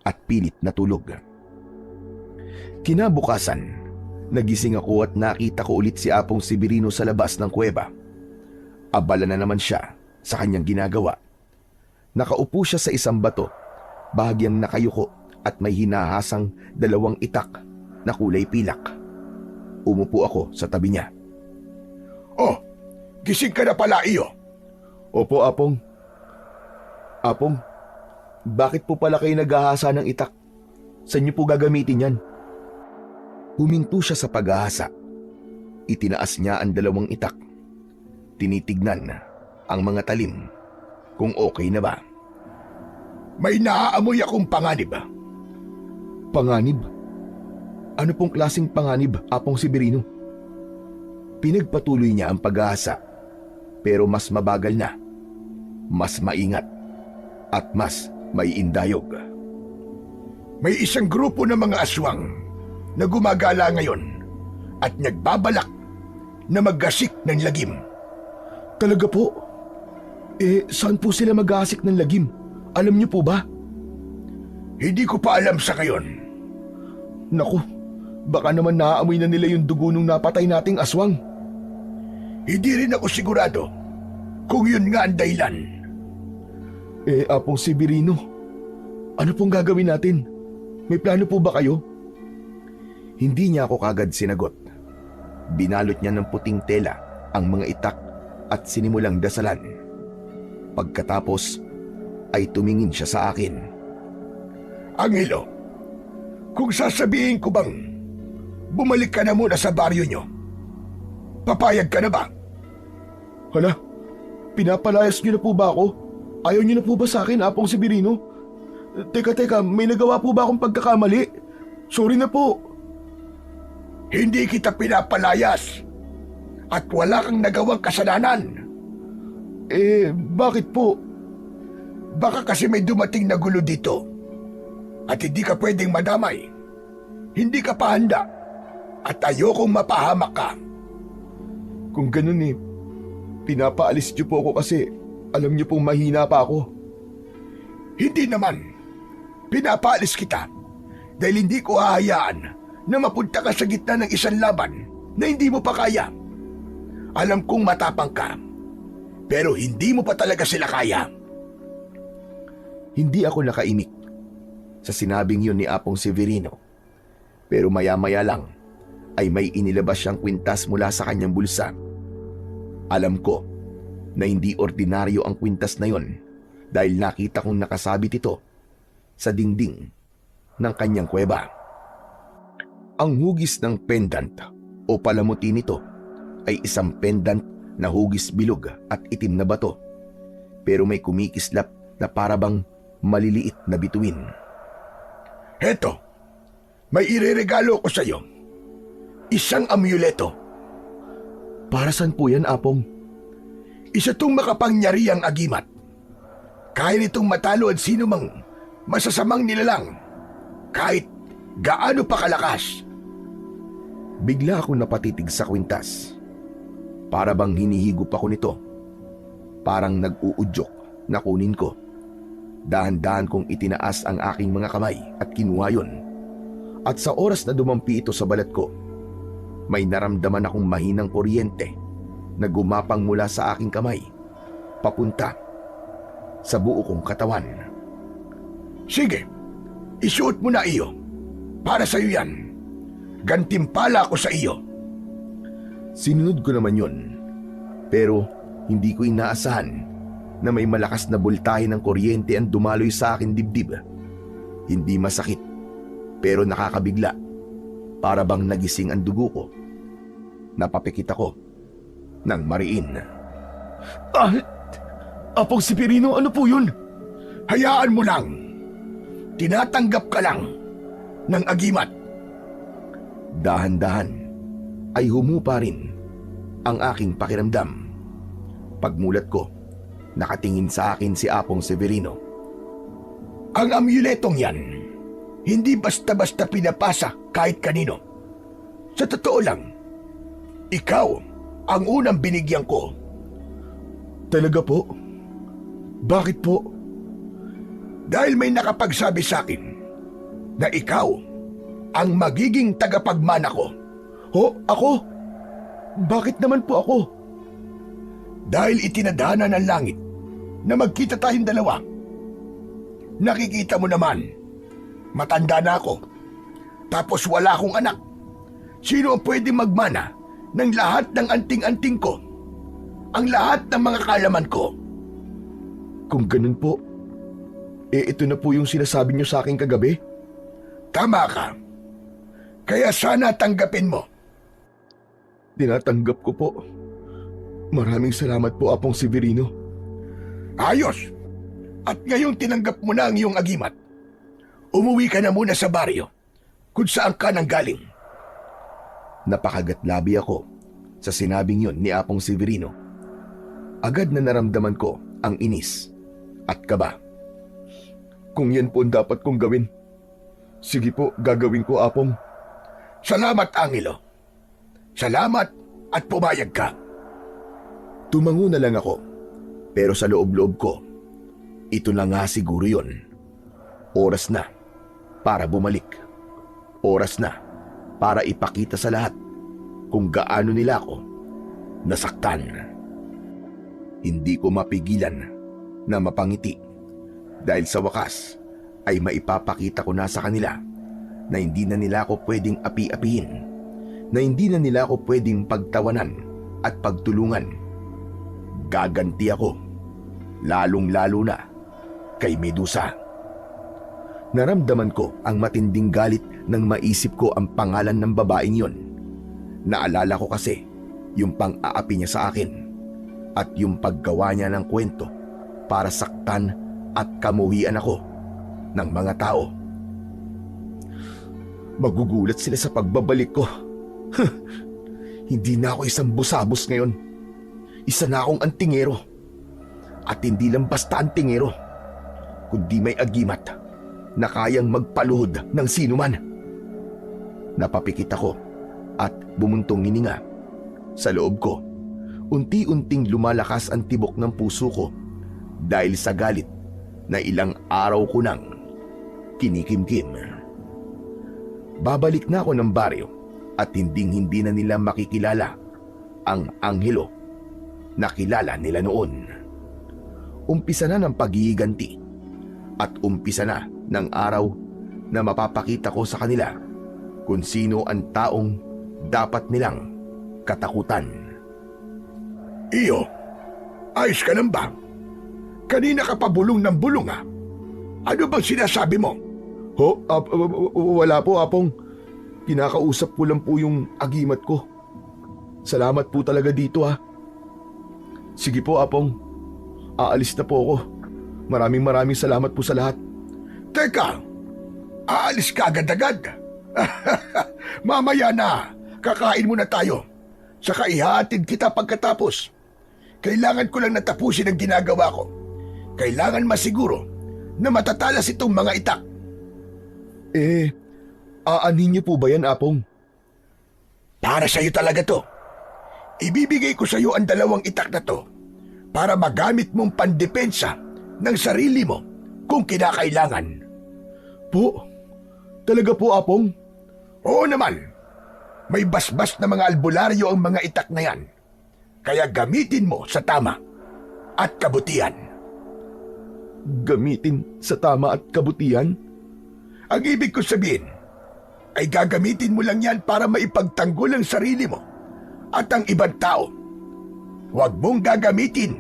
at pilit natulog. Kinabukasan, nagising ako at nakita ko ulit si Apong Severino sa labas ng kuweba. Abala na naman siya sa kanyang ginagawa. Nakaupo siya sa isang bato, bahagyang nakayuko at may hinahasang 2 itak na kulay pilak. Umupo ako sa tabi niya. Oh, gising ka na pala, iyo. Opo, Apong. Apong, bakit po pala kayo naghahasa ng itak? Saan niyo po gagamitin yan? Huminto siya sa paghahasa. Itinaas niya ang 2 itak. Tinitignan ang mga talim kung okay na ba. May naaamoy akong panganib. Panganib? Ano pong klaseng panganib, Apong Severino? Pinagpatuloy niya ang paghahasa, pero mas mabagal na, mas maingat, at mas maiindayog. May isang grupo ng mga aswang na gumagala ngayon at nagbabalak na maggasik ng lagim. Talaga po? Saan po sila mag-aasik ng lagim? Alam niyo po ba? Hindi ko pa alam sa ngayon. Naku, baka naman naaamoy na nila yung dugo nung napatay nating aswang. Hindi rin ako sigurado kung yun nga ang dahilan. Apong Severino, ano pong gagawin natin? May plano po ba kayo? Hindi niya ako kagad sinagot. Binalot niya ng puting tela ang mga itak at sinimulang dasalan. Pagkatapos ay tumingin siya sa akin. Angelo, kung sasabihin ko bang bumalik ka na muna sa baryo nyo, papayag ka na ba? Hala, pinapalayas niyo na po ba ako? Ayaw niyo na po ba sa akin, Apong Severino? Teka, may nagawa po ba akong pagkakamali? Sorry na po. Hindi kita pinapalayas at wala kang nagawang kasalanan. Bakit po? Baka kasi may dumating na gulo dito at hindi ka pwedeng madamay. Hindi ka pa handa at ayokong mapahamak ka. Kung ganun pinapaalis niyo po ako kasi alam niyo pong mahina pa ako. Hindi naman. Pinapaalis kita dahil hindi ko hahayaan na mapunta ka sa gitna ng isang laban na hindi mo pa kaya. Alam kong matapang ka, pero hindi mo pa talaga sila kaya. Hindi ako nakaimik sa sinabing yun ni Apong Severino. Pero maya-maya lang ay may inilabas siyang kwintas mula sa kanyang bulsa. Alam ko na hindi ordinaryo ang kwintas na yon dahil nakita kong nakasabit ito sa dingding ng kanyang kuweba. Ang hugis ng pendant o palamuti nito ay isang pendant na hugis bilog at itim na bato, pero may kumikislap na parabang maliliit na bituin. Heto, may ireregalo ko sa iyo. Isang amuleto. Para saan po yan, Apong? Isa tong makapangyarihang agimat. Kaya nitong matalo at sino mang masasamang nilalang, kahit gaano pa kalakas. Bigla akong napatitig sa kwintas. Para bang hinihigop ako nito. Parang nag-uudyok na kunin ko. Dahan-dahan kong itinaas ang aking mga kamay at kinuha yun. At sa oras na dumampi ito sa balat ko, may naramdaman akong mahinang kuryente na gumapang mula sa aking kamay, papunta sa buo kong katawan. Sige, isuot mo na iyo. Para sa iyo yan. Gantimpala ko sa iyo. Sinunod ko naman yun, pero hindi ko inaasahan na may malakas na boltahe ng kuryente ang dumaloy sa akin dibdib. Hindi masakit, pero nakakabigla. Para bang nagising ang dugo ko. Napapikit ako ng mariin. Apong Severino, ano po yun? Hayaan mo lang. Tinatanggap ka lang ng agimat. Dahan-dahan ay humupa rin ang aking pakiramdam. Pagmulat ko, nakatingin sa akin si Apong Severino. Ang amuletong yan, hindi basta-basta pinapasa kahit kanino. Sa totoo lang, ikaw ang unang binigyan ko. Talaga po? Bakit po? Dahil may nakapagsabi sa akin na ikaw ang magiging tagapagmana ko. Ho, ako? Bakit naman po ako? Dahil itinadhana ng langit na magkita tayong dalawa. Nakikita mo naman, matanda na ako. Tapos wala akong anak. Sino ang pwedeng magmana ng lahat ng anting-anting ko? Ang lahat ng mga kalaman ko? Kung ganun po, ito na po yung sinasabi niyo sa akin kagabi? Tama ka. Kaya sana tanggapin mo. Tinatanggap ko po. Maraming salamat po, Apong Severino. Ayos. At ngayong tinanggap mo na ang iyong agimat, umuwi ka na muna sa baryo kung saan ka nanggaling. Napakagatlabi ako sa sinabing yon ni Apong Severino. Agad na naramdaman ko ang inis at kaba. Kung yan po ang dapat kong gawin, sige po, gagawin ko, Apong. Salamat, Angelo. Salamat at pumayag ka. Tumango na lang ako, pero sa loob-loob ko, ito na nga siguro yon. Oras na para bumalik. Oras na para ipakita sa lahat kung gaano nila ako nasaktan. Hindi ko mapigilan na mapangiti dahil sa wakas ay maipapakita ko na sa kanila na hindi na nila ako pwedeng api-apihin, na hindi na nila ako pwedeng pagtawanan at pagtulungan. Gaganti ako, lalong-lalo na kay Medusa. Naramdaman ko ang matinding galit nang maisip ko ang pangalan ng babaeng yon. Naalala ko kasi yung pang-aapi niya sa akin at yung paggawa niya ng kwento para saktan at kamuhian ako ng mga tao. Magugulat sila sa pagbabalik ko. Hindi na ako isang busabos ngayon. Isa na akong antingero. At hindi lang basta antingero, kundi may agimat na kayang magpaluhod ng sinuman. Napapikit ako at bumuntong hininga. Sa loob ko, unti-unting lumalakas ang tibok ng puso ko dahil sa galit na ilang araw ko nang kinikimkim. Babalik na ako ng baryo at hindi na nila makikilala ang Angelo na kilala nila noon. Umpisa na ng paghihiganti at umpisa na ng araw na mapapakita ko sa kanila kung sino ang taong dapat nilang katakutan. Iyo, ayos ka lang ba? Kanina ka pa bulong ng bulong ha? Ano bang sinasabi mo? Ho? Wala po, Apong. Kinakausap ko lang po yung agimat ko. Salamat po talaga dito ha. Sige po, Apong. Aalis na po ako. Maraming salamat po sa lahat. Teka, aalis ka agad-agad? Mamaya na, kakain muna tayo. Saka ihatid kita pagkatapos. Kailangan ko lang natapusin ang ginagawa ko. Kailangan masiguro na matatalas itong mga itak. Aanhin niyo po ba yan, Apong? Para sa'yo talaga to. Ibibigay ko sa'yo ang 2 itak na to para magamit mong pandepensa ng sarili mo kung kinakailangan. Po? Talaga po, Apong? Oo naman. May basbas na mga albularyo ang mga itak na yan. Kaya gamitin mo sa tama at kabutihan. Gamitin sa tama at kabutihan? Ang ibig ko sabihin ay gagamitin mo lang yan para maipagtanggol ang sarili mo at ang ibang tao. Huwag mong gagamitin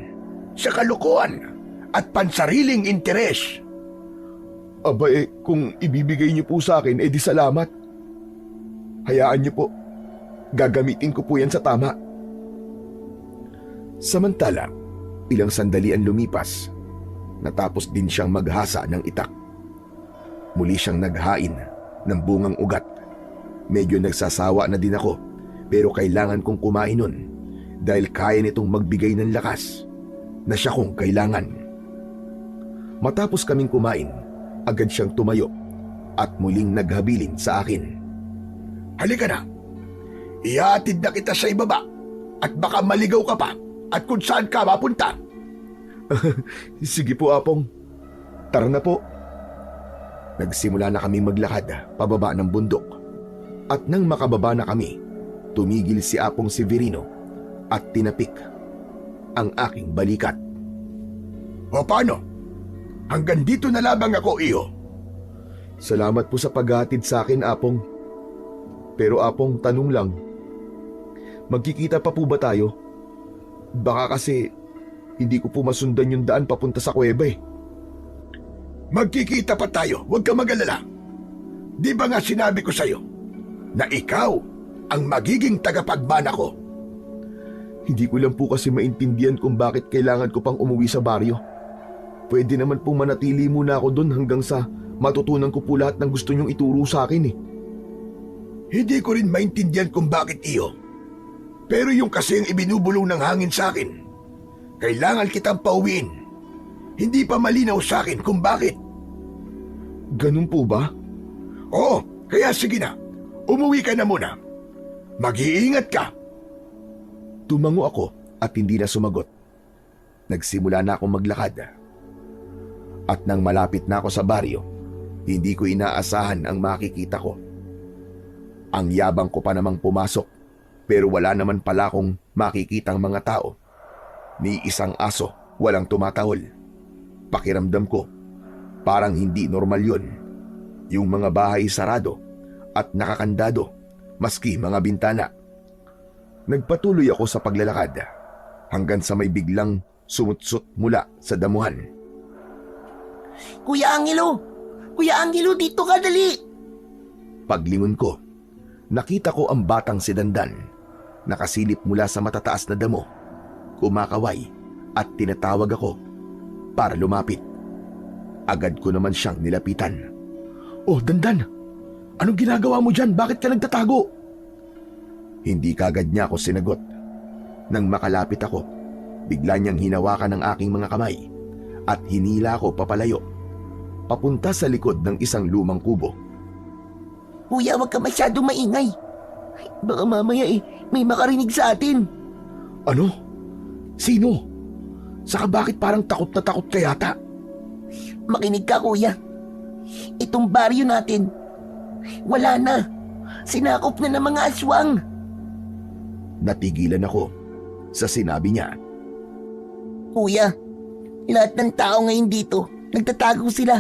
sa kalukuhan at pansariling interes. Aba kung ibibigay niyo po sa akin, di salamat. Hayaan niyo po. Gagamitin ko po yan sa tama. Samantala, ilang sandali ang lumipas. Natapos din siyang maghasa ng itak. Muli siyang naghain ng bungang ugat. Medyo nagsasawa na din ako, pero kailangan kong kumain nun dahil kaya nitong magbigay ng lakas na siya kong kailangan. Matapos kaming kumain, agad siyang tumayo at muling naghabilin sa akin. Halika na. Ihatid na kita sa ibaba at baka maligaw ka pa at kung saan ka mapunta. Sige po, Apong. Tara na po. Nagsimula na kami maglakad pababa ng bundok. At nang makababa na kami, tumigil si Apong Severino at tinapik ang aking balikat. O paano? Hanggang dito na lamang ako, iho. Salamat po sa paghatid sa akin, Apong. Pero Apong, tanong lang. Magkikita pa po ba tayo? Baka kasi hindi ko po masundan yung daan papunta sa kuweba eh. Magkikita pa tayo, huwag ka mag-alala. Di ba nga sinabi ko sa'yo na ikaw ang magiging tagapagmana ko? Hindi ko lang po kasi maintindihan kung bakit kailangan ko pang umuwi sa baryo. Pwede naman pong manatili muna ako doon hanggang sa matutunan ko po lahat ng gusto niyong ituro sa akin eh. Hindi ko rin maintindihan kung bakit, iyo. Pero yung kasi ang ibinubulong ng hangin sa akin, kailangan kitang pauwiin. Hindi pa malinaw sa akin kung bakit. Ganun po ba? Oo, kaya sige na. Umuwi ka na muna. Mag-iingat ka. Tumango ako at hindi na sumagot. Nagsimula na akong maglakad. At nang malapit na ako sa baryo, hindi ko inaasahan ang makikita ko. Ang yabang ko pa namang pumasok, pero wala naman pala akong makikitang mga tao. Ni isang aso, walang tumatahol. Pakiramdam ko, parang hindi normal yun. Yung mga bahay sarado at nakakandado, maski mga bintana. Nagpatuloy ako sa paglalakad hanggang sa may biglang sumutsut mula sa damuhan. Kuya Angelo! Kuya Angelo, dito ka, dali! Paglingon ko, nakita ko ang batang si Dandan, nakasilip mula sa matataas na damo, kumakaway at tinatawag ako para lumapit. Agad ko naman siyang nilapitan. Oh, Dandan! Anong ginagawa mo dyan? Bakit ka nagtatago? Hindi kagad niya ako sinagot. Nang makalapit ako, bigla niyang hinawakan ang aking mga kamay at hinila ako papalayo, papunta sa likod ng isang lumang kubo. Kuya, wag ka masyadong maingay. Baka mamaya may makarinig sa atin. Ano? Sino? Saka bakit parang takot na takot ka yata? Makinig ka, kuya. Itong baryo natin, wala na. Sinakop na ng mga aswang. Natigilan ako sa sinabi niya. Kuya, lahat ng tao ngayon dito, nagtatago sila.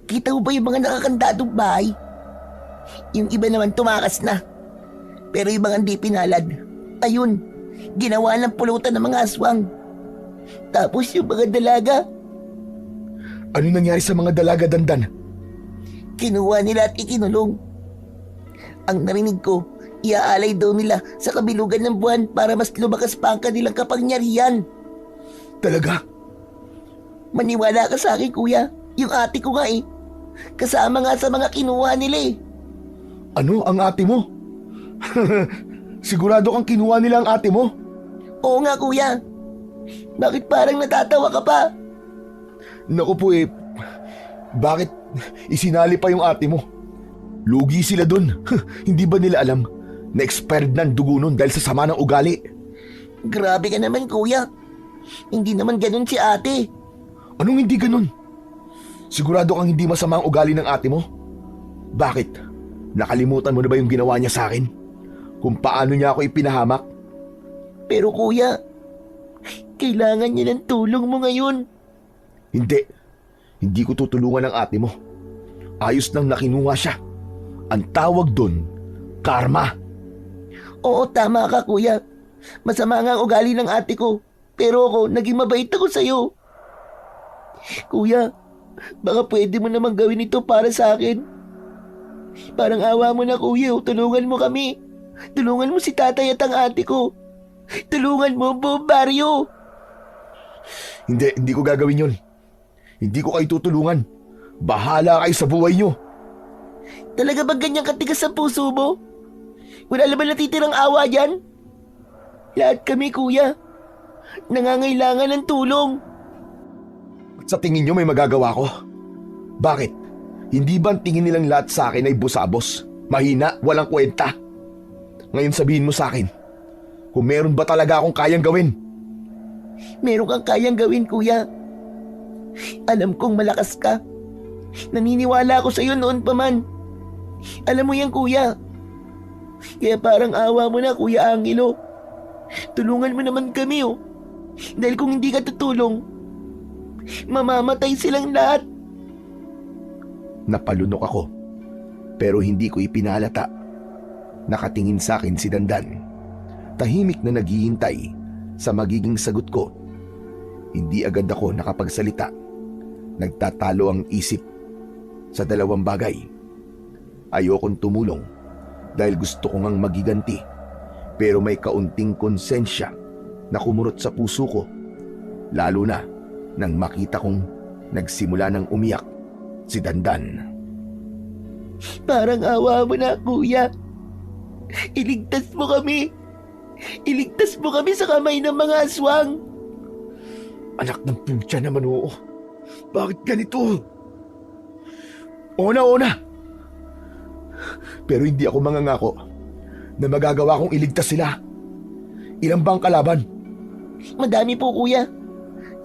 Kita mo ba yung mga nakakandadong bahay? Yung iba naman tumakas na. Pero yung mga hindi pinalad, ayun, ginawa ng pulutan ng mga aswang. Tapos yung mga dalaga, Ano nangyari sa mga dalaga, Dandan? kinuha nila at ikinulong. Ang narinig ko, iaalay daw nila sa kabilugan ng buwan para mas lumakas pa ang kanilang kapangyarihan. Talaga? Maniwala ka sa akin, kuya. Yung ate ko nga kasama nga sa mga kinuha nila Ano ang ate mo? Sigurado kang kinuha nila ang ate mo? Oo nga, kuya. Bakit parang natatawa ka pa? Naku po bakit isinali pa yung ate mo? Lugi sila dun. Hindi ba nila alam na expired na ang dugo nun dahil sa sama ng ugali? Grabe ka naman, kuya. Hindi naman ganun si ate. Anong hindi ganun? Sigurado kang hindi masama ang ugali ng ate mo? Bakit? Nakalimutan mo na ba yung ginawa niya sa akin? Kung paano niya ako ipinahamak? Pero kuya, kailangan niya ng tulong mo ngayon. Hindi. Hindi ko tutulungan ang ate mo. Ayos nang nakinuha siya. Ang tawag dun, karma. Oo, tama ka, kuya. Masama nga ang ugali ng ate ko. Pero ako, naging mabait ako sa'yo. Kuya, baka pwede mo namang gawin ito para sa akin. Parang awa mo na, kuya. Tulungan mo kami. Tulungan mo si tatay at ang ate ko. Tulungan mo ang buong baryo. Hindi ko gagawin yun. Hindi ko kayo tutulungan. Bahala kayo sa buhay nyo. Talaga ba ganyan katigas ang puso mo? Wala naman natitirang awa dyan? Lahat kami, kuya. Nangangailangan ng tulong. Sa tingin nyo may magagawa ko? Bakit? Hindi ba ang tingin nilang lahat sa akin ay busabos? Mahina, walang kwenta? Ngayon sabihin mo sa akin, kung meron ba talaga akong kayang gawin? Meron kang kayang gawin, kuya. Alam kong malakas ka. Naniniwala ako sa'yo noon pa man. Alam mo yan, kuya. Kaya parang awa mo na, Kuya Angelo. Tulungan mo naman kami, oh. Dahil kung hindi ka tutulong, mamamatay silang lahat. Napalunok ako, pero hindi ko ipinalata. Nakatingin sa akin si Dandan. Tahimik na naghihintay sa magiging sagot ko. Hindi agad ako nakapagsalita. Nagtatalo ang isip sa dalawang bagay. Ayokong tumulong dahil gusto ko ngang magiganti, pero may kaunting konsensya na kumurot sa puso ko, lalo na nang makita kong nagsimula ng umiyak si Dandan. Parang awa mo na, kuya. Iligtas mo kami. Iligtas mo kami sa kamay ng mga aswang. Anak ng putya naman, oo. Bakit ganito? Oo na. Pero hindi ako mangangako na magagawa kong iligtas sila. Ilan ba ang kalaban? Madami po, kuya.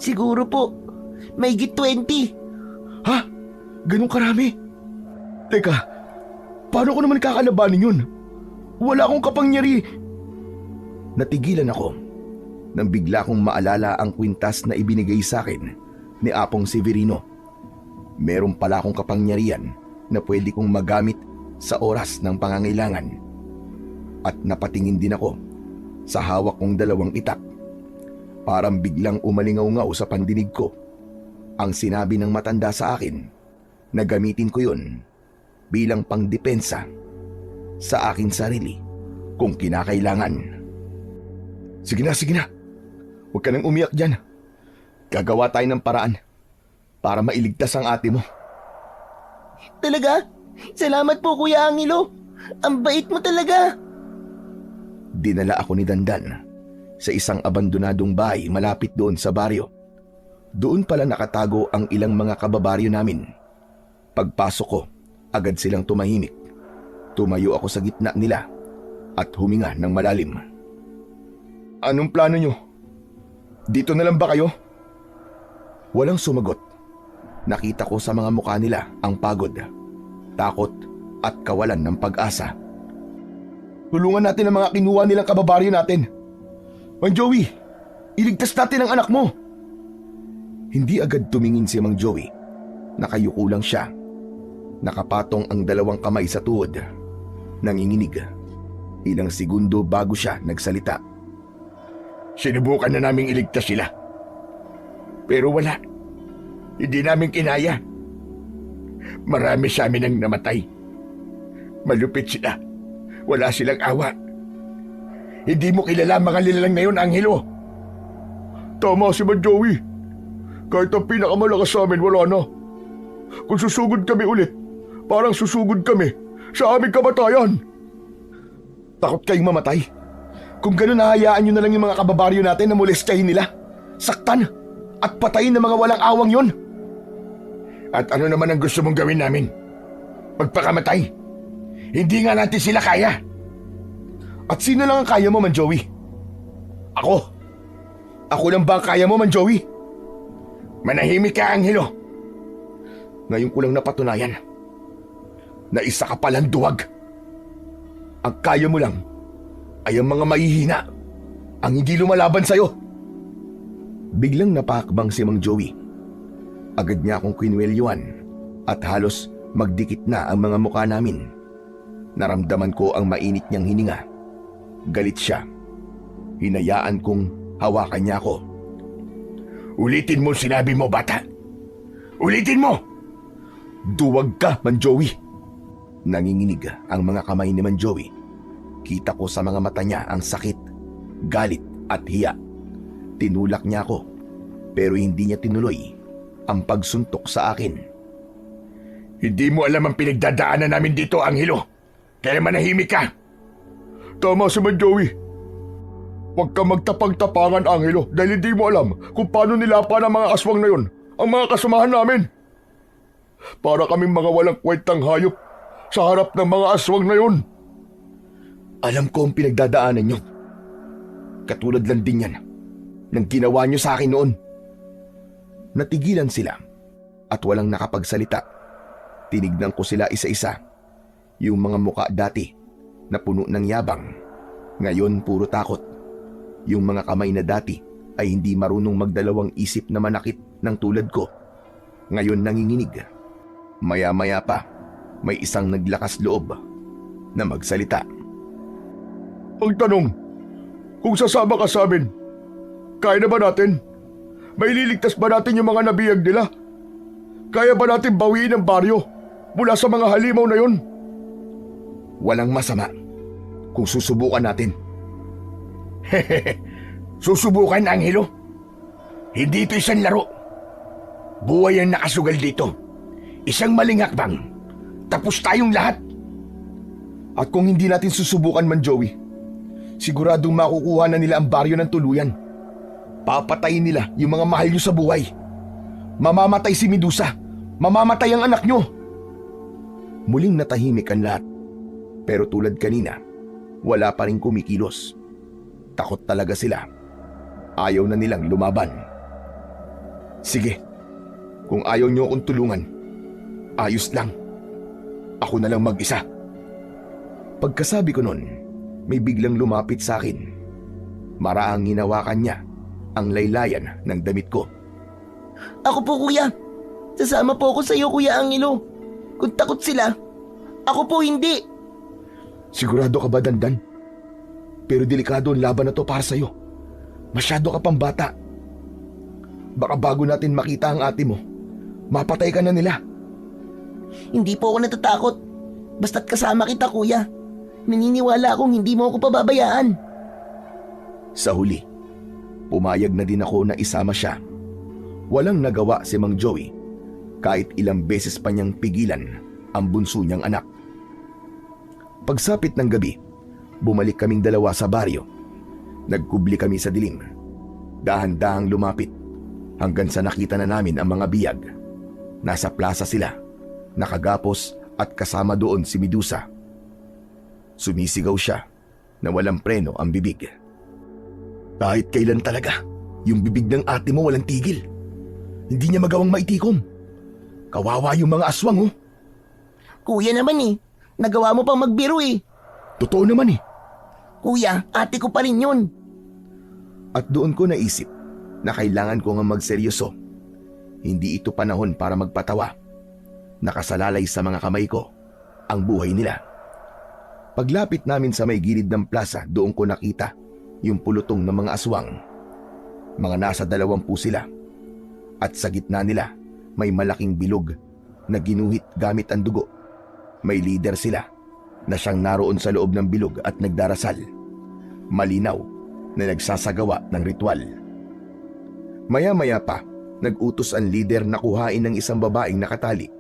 Siguro po, may 20. Ha? Ganun karami? Teka, paano ko naman kakalabanin yun? Wala akong kapangyari. Natigilan ako nang bigla kong maalala ang kwintas na ibinigay sa akin ni Apong Severino. Meron pala akong kapangyarihan na pwede kong magamit sa oras ng pangangailangan. At napatingin din ako sa hawak kong 2 itak. Parang biglang umalingaw-ngaw sa pandinig ko ang sinabi ng matanda sa akin na gamitin ko yun bilang pangdepensa sa akin sarili kung kinakailangan. Sige na. Huwag ka nang umiyak dyan. Gagawa tayo ng paraan para mailigtas ang ate mo. Talaga? Salamat po, Kuya Angelo. Ang bait mo talaga. Dinala ako ni Dandan sa isang abandonadong bahay malapit doon sa baryo. Doon pala nakatago ang ilang mga kababaryo namin. Pagpasok ko, agad silang tumahimik. Tumayo ako sa gitna nila at huminga ng malalim. Anong plano nyo? Dito na lang ba kayo? Walang sumagot. Nakita ko sa mga mukha nila ang pagod, takot at kawalan ng pag-asa. Tulungan natin ang mga kinuha nilang kababaryo natin. Mang Joey, iligtas natin ang anak mo. Hindi agad tumingin si Mang Joey. Nakayuko lang siya. Nakapatong ang 2 kamay sa tuhod. Nanginginig. Ilang segundo bago siya nagsalita. Sinubukan na naming iligtas sila. Pero wala. Hindi namin kinaya. Marami sa amin ang namatay. Malupit sila. Wala silang awa. Hindi mo kilala ang mga nilalang na yun, Angelo. Tama si Mang Joey. Kahit ang pinakamalakas sa amin, wala na. Kung susugod kami ulit, parang susugod kami sa aming kamatayan. Takot kayong mamatay? Kung gano'n, nahayaan nyo na lang yung mga kababaryo natin na molestahin nila, saktan at patayin ng mga walang awang yon. At ano naman ang gusto mong gawin namin? Magpakamatay? Hindi nga natin sila kaya. At sino lang ang kaya mo, Man Joey? Ako? Ako lang ba ang kaya mo, Man Joey? Manahimik ka, Angelo. Ngayon ko lang napatunayan na isa ka palang duwag. Ang kaya mo lang ay ang mga mahihina, ang hindi lumalaban sa'yo. Biglang napakbang si Mang Joey. Agad niya akong kinwelyuan at halos magdikit na ang mga mukha namin. Naramdaman ko ang mainit niyang hininga. Galit siya. Hinayaan kong hawakan niya ako. Ulitin mo sinabi mo, bata. Ulitin mo! Duwag ka, Man Joey. Nanginginig ang mga kamay ni Man Joey. Kita ko sa mga mata niya ang sakit, galit at hiya. Tinulak niya ako, pero hindi niya tinuloy ang pagsuntok sa akin. Hindi mo alam ang pinagdadaanan namin dito, Angelo. Kaya manahimik ka. Tama si Man Joey. Huwag ka magtapang-tapangan, Angelo, dahil hindi mo alam kung paano nilapan ang mga aswang na yon, ang mga kasamahan namin. Para kaming mga walang kwentang hayop sa harap ng mga aswang na yon. Alam ko ang pinagdadaanan nyo. Katulad lang din yan ng ginawa nyo sa akin noon. Natigilan sila at walang nakapagsalita. Tinignan ko sila isa-isa. Yung mga muka dati na puno ng yabang, ngayon puro takot. Yung mga kamay na dati ay hindi marunong magdalawang isip na manakit ng tulad ko, ngayon nanginginig. Maya-maya pa, may isang naglakas loob na magsalita. Ang tanong, kung sasama ka sa amin, kaya na ba natin? May liligtas ba natin yung mga nabiyag nila? Kaya ba natin bawiin ang baryo mula sa mga halimaw na yon? Walang masama kung susubukan natin. Susubukan, Angelo? Hindi ito isang laro. Buhay ang nakasugal dito. Isang maling hakbang. Tapos tayong lahat. At kung hindi natin susubukan man, Joey, siguradong makukuha na nila ang baryo ng tuluyan. Papatayin nila yung mga mahal nyo sa buhay. Mamamatay si Medusa. Mamamatay ang anak nyo. Muling natahimik ang lahat. Pero tulad kanina, wala pa rin kumikilos. Takot talaga sila. Ayaw na nilang lumaban. Sige, kung ayaw nyo akong tulungan, ayos lang. Ako na lang mag-isa. Pagkasabi ko nun, may biglang lumapit sa akin. Maraang hinawakan niya ang laylayan ng damit ko. Ako po, kuya. Sasama po ako sa iyo, Kuya Angelo. Kung takot sila, ako po hindi. Sigurado ka ba, Dandan? Pero delikado ang laban na to para sa'yo. Masyado ka pang bata. Baka bago natin makita ang ate mo, mapatay ka na nila. Hindi po ako natatakot. Basta't kasama kita, kuya. Naniniwala akong hindi mo ako pababayaan. Sa huli, pumayag na din ako na isama siya. Walang nagawa si Mang Joey kahit ilang beses pa niyang pigilan ang bunso niyang anak. Pagsapit ng gabi, bumalik kaming dalawa sa baryo. Nagkubli kami sa dilim. Dahan-dahang lumapit hanggang sa nakita na namin ang mga biyag. Nasa plaza sila, nakagapos at kasama doon si Medusa. Sumisigaw siya na walang preno ang bibig. Kahit kailan talaga, yung bibig ng ate mo walang tigil. Hindi niya magawang maitikom. Kawawa yung mga aswang, oh. Kuya naman eh. Nagawa mo pang magbiro eh. Totoo naman eh. Kuya, ate ko pa rin yun. At doon ko naisip na kailangan ko nga magseryoso. Hindi ito panahon para magpatawa. Nakasalalay sa mga kamay ko ang buhay nila. Paglapit namin sa may gilid ng plaza, doon ko nakita yung pulutong ng mga aswang. Mga nasa 20 sila. At sa gitna nila, may malaking bilog na ginuhit gamit ang dugo. May leader sila na siyang naroon sa loob ng bilog at nagdarasal. Malinaw na nagsasagawa ng ritual. Maya-maya pa, nag-utos ang leader na kuhain ng isang babaeng nakatali.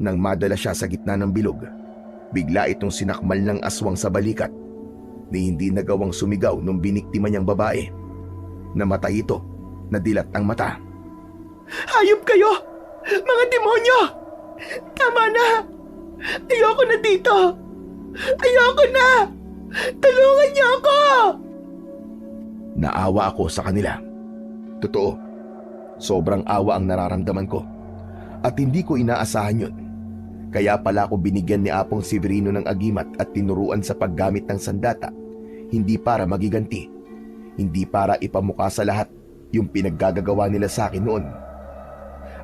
Nang madala siya sa gitna ng bilog, bigla itong sinakmal ng aswang sa balikat ni hindi nagawang sumigaw nung biniktima niyang babae. Namatay ito, nadilat ang mata. Hayop kayo! Mga demonyo! Tama na! Ayoko na dito! Ayoko na! Tulungan niyo ako! Naawa ako sa kanila. Totoo, sobrang awa ang nararamdaman ko. At hindi ko inaasahan yun. Kaya pala ako binigyan ni Apong Severino ng agimat at tinuruan sa paggamit ng sandata. Hindi para magiganti. Hindi para ipamukha sa lahat yung pinaggagawa nila sa akin noon.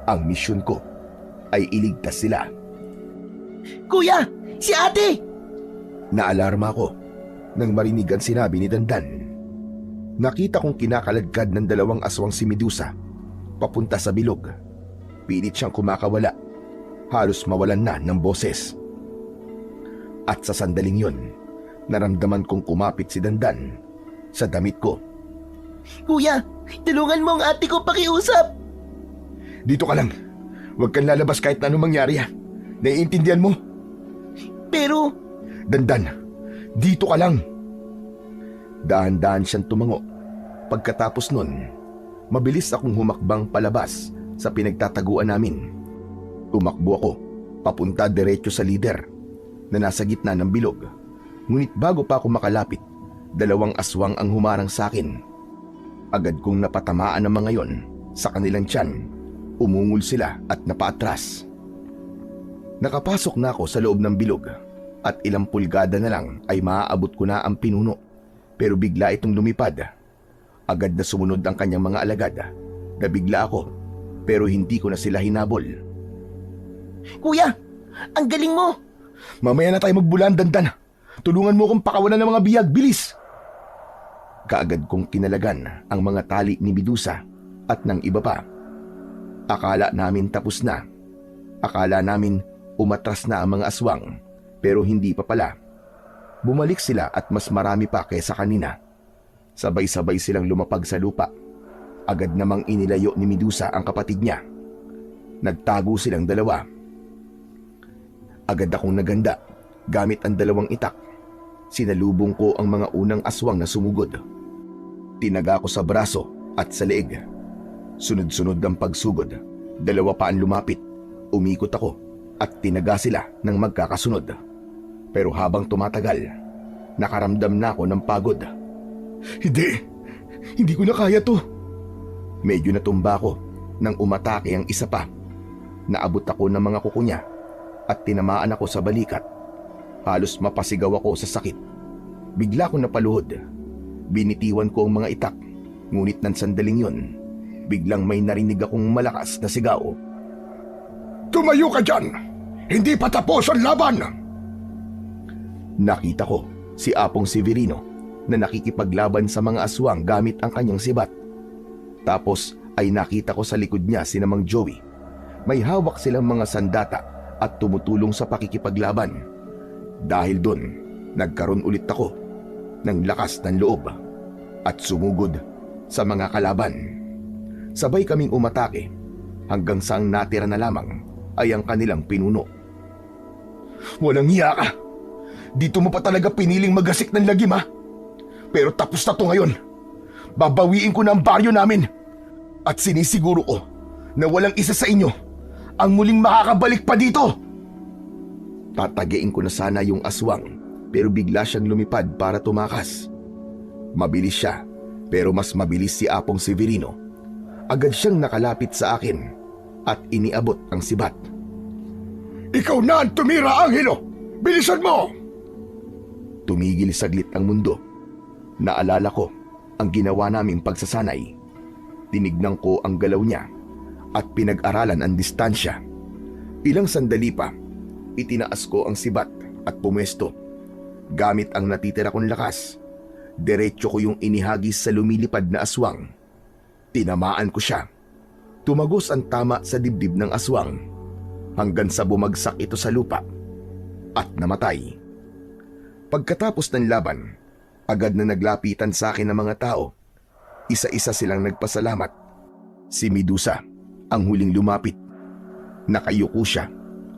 Ang misyon ko ay iligtas sila. Kuya, si ate! Naalarma ako nang marinig ang sinabi ni Dandan. Nakita kong kinakaladkad ng 2 aswang si Medusa papunta sa bilog. Pilit siyang kumakawala. Halos mawalan na ng boses. At sa sandaling yun, naramdaman kong kumapit si Dandan sa damit ko. Kuya, tulungan mo ang ate ko pakiusap! Dito ka lang. Huwag kang lalabas kahit na anong mangyari ha. Naiintindihan mo? Pero... Dandan, dito ka lang. Dahan-dahan siyang tumango. Pagkatapos nun, mabilis akong humakbang palabas sa pinagtataguan namin. Tumakbo ako, papunta diretso sa leader na nasa gitna ng bilog. Ngunit bago pa ako makalapit, 2 aswang ang humarang sa akin. Agad kong napatamaan ang mga yon sa kanilang tiyan. Umungol sila at napaatras. Nakapasok na ako sa loob ng bilog at ilang pulgada na lang ay maaabot ko na ang pinuno. Pero bigla itong lumipad. Agad na sumunod ang kanyang mga alagad. Nabigla ako pero hindi ko na sila hinabol. Kuya, ang galing mo! Mamaya na tayo magbulan, Dandan. Tulungan mo akong pakawalan ng mga biyag, bilis! Kaagad kong kinalagan ang mga tali ni Medusa at ng iba pa. Akala namin tapos na. Akala namin umatras na ang mga aswang, pero hindi pa pala. Bumalik sila at mas marami pa kaysa kanina. Sabay-sabay silang lumapag sa lupa. Agad namang inilayo ni Medusa ang kapatid niya. Nagtago silang 2. Agad akong naganda gamit ang 2 itak. Sinalubong ko ang mga unang aswang na sumugod. Tinaga ko sa braso at sa leeg. Sunod-sunod ang pagsugod. 2 pa ang lumapit. Umikot ako at tinaga sila ng magkakasunod. Pero habang tumatagal, nakaramdam na ako ng pagod. Hindi ko na kaya to. Medyo natumba ako nang umatake ang isa pa. Naabot ako ng mga kuko niya at tinamaan ako sa balikat. Halos mapasigaw ako sa sakit. Bigla ko napaluhod. Binitiwan ko ang mga itak. Ngunit ng sandaling yun, biglang may narinig akong malakas na sigaw. Tumayo ka dyan! Hindi pa tapos ang laban! Nakita ko si Apong Severino na nakikipaglaban sa mga aswang gamit ang kanyang sibat. Tapos ay nakita ko sa likod niya si Mang Joey. May hawak silang mga sandata at tumutulong sa pakikipaglaban. Dahil doon, nagkaroon ulit ako ng lakas ng loob at sumugod sa mga kalaban. Sabay kaming umatake hanggang sa ang natira na lamang ay ang kanilang pinuno. Walang hiya ka! Dito mo pa talaga piniling magasik ng lagim, ha? Pero tapos na to ngayon. Babawiin ko na ang baryo namin. At sinisiguro ko na walang isa sa inyo ang muling makakabalik pa dito. Tatagain ko na sana yung aswang pero bigla siyang lumipad para tumakas. Mabilis siya pero mas mabilis si Apong Severino. Agad siyang nakalapit sa akin at iniabot ang sibat. Ikaw na ang tumira, Angelo! Bilisan mo! Tumigil saglit ang mundo. Naalala ko ang ginawa naming pagsasanay. Tinignan ko ang galaw niya at pinag-aralan ang distansya. Ilang sandali pa, itinaas ko ang sibat at pumesto. Gamit ang natitira kong lakas, diretso ko yung inihagis sa lumilipad na aswang. Tinamaan ko siya. Tumagos ang tama sa dibdib ng aswang hanggang sa bumagsak ito sa lupa at namatay. Pagkatapos ng laban, agad na naglapitan sa akin ang mga tao. Isa-isa silang nagpasalamat. Si Medusa ang huling lumapit. Nakayuko siya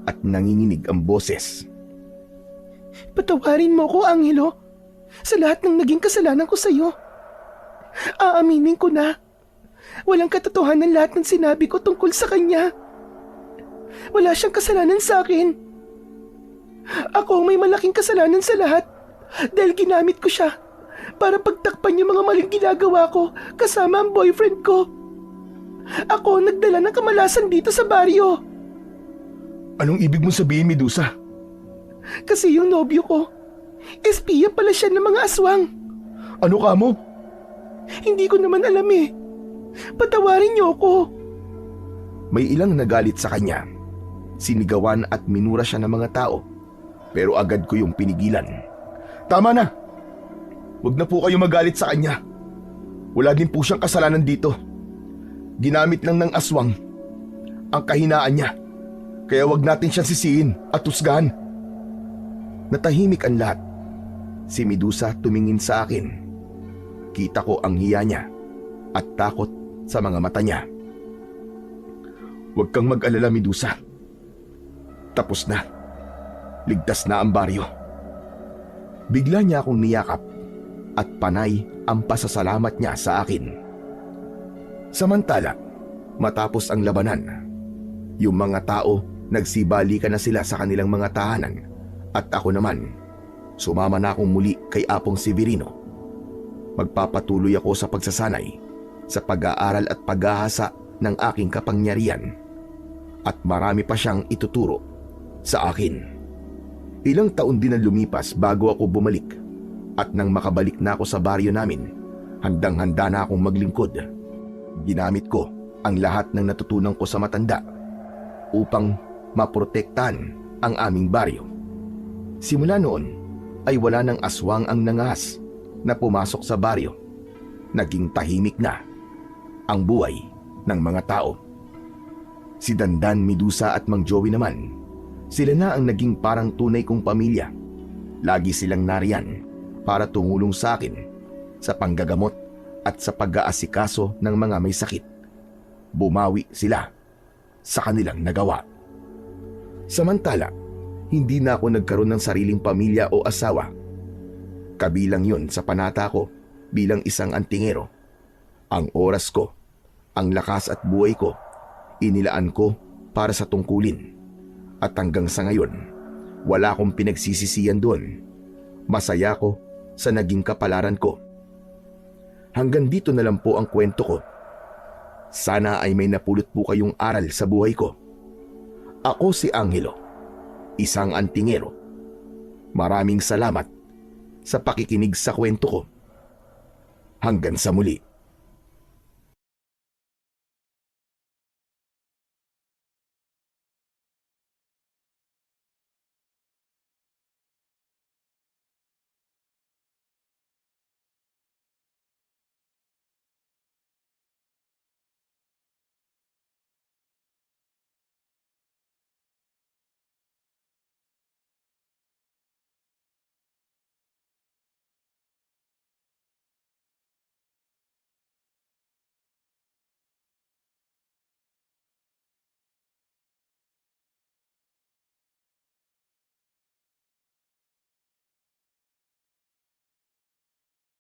at nanginginig ang boses. Patawarin mo ko, Angelo, sa lahat ng naging kasalanan ko sa iyo. Aaminin ko na. Walang katotohanan lahat ng sinabi ko tungkol sa kanya. Wala siyang kasalanan sa akin. Ako ang may malaking kasalanan sa lahat dahil ginamit ko siya para pagtakpan yung mga maling ginagawa ko kasama ang boyfriend ko. Ako ang nagdala ng kamalasan dito sa baryo. Anong ibig mong sabihin, Medusa? Kasi yung nobyo ko, espiya pala siya ng mga aswang. Ano ka mo? Hindi ko naman alam eh. Patawarin niyo ako. May ilang nagalit sa kanya. Sinigawan at minura siya ng mga tao. Pero agad ko yung pinigilan. Tama na! Huwag na po kayo magalit sa kanya. Wala din po siyang kasalanan dito. Ginamit lang ng aswang ang kahinaan niya. Kaya wag natin siyang sisihin at husgahan. Natahimik ang lahat. Si Medusa tumingin sa akin. Kita ko ang hiya niya at takot sa mga mata niya. Huwag kang mag-alala, Medusa. Tapos na. Ligtas na ang baryo. Bigla niya akong niyakap at panay ang pasasalamat niya sa akin. Samantala, matapos ang labanan, yung mga tao nagsibalikan na sila sa kanilang mga tahanan at ako naman, Sumama na akong muli kay Apong Severino. Magpapatuloy ako sa pagsasanay sa pag-aaral at paghahasa ng aking kapangyarihan. At marami pa siyang ituturo sa akin. Ilang taon din ang lumipas bago ako bumalik. At nang makabalik na ako sa baryo namin, handang-handa na akong maglingkod. Ginamit ko ang lahat ng natutunan ko sa matanda upang maprotektahan ang aming baryo. Simula noon ay wala nang aswang ang nangahas na pumasok sa baryo. Naging tahimik na ang buhay ng mga tao. Si Dandan, Medusa at Mang Joey naman, sila na ang naging parang tunay kong pamilya. Lagi silang nariyan para tumulong sa akin sa panggagamot at sa pag-aasikaso ng mga may sakit. Bumawi sila sa kanilang nagawa. Samantala, hindi na ako nagkaroon ng sariling pamilya o asawa. Kabilang yon sa panata ko bilang isang antingero. Ang oras ko, ang lakas at buhay ko, inilaan ko para sa tungkulin. At hanggang sa ngayon, wala akong pinagsisisiyan doon. Masaya ko sa naging kapalaran ko. Hanggang dito na lang po ang kwento ko. Sana ay may napulot po kayong aral sa buhay ko. Ako si Angelo, isang antingero. Maraming salamat sa pakikinig sa kwento ko. Hanggang sa muli.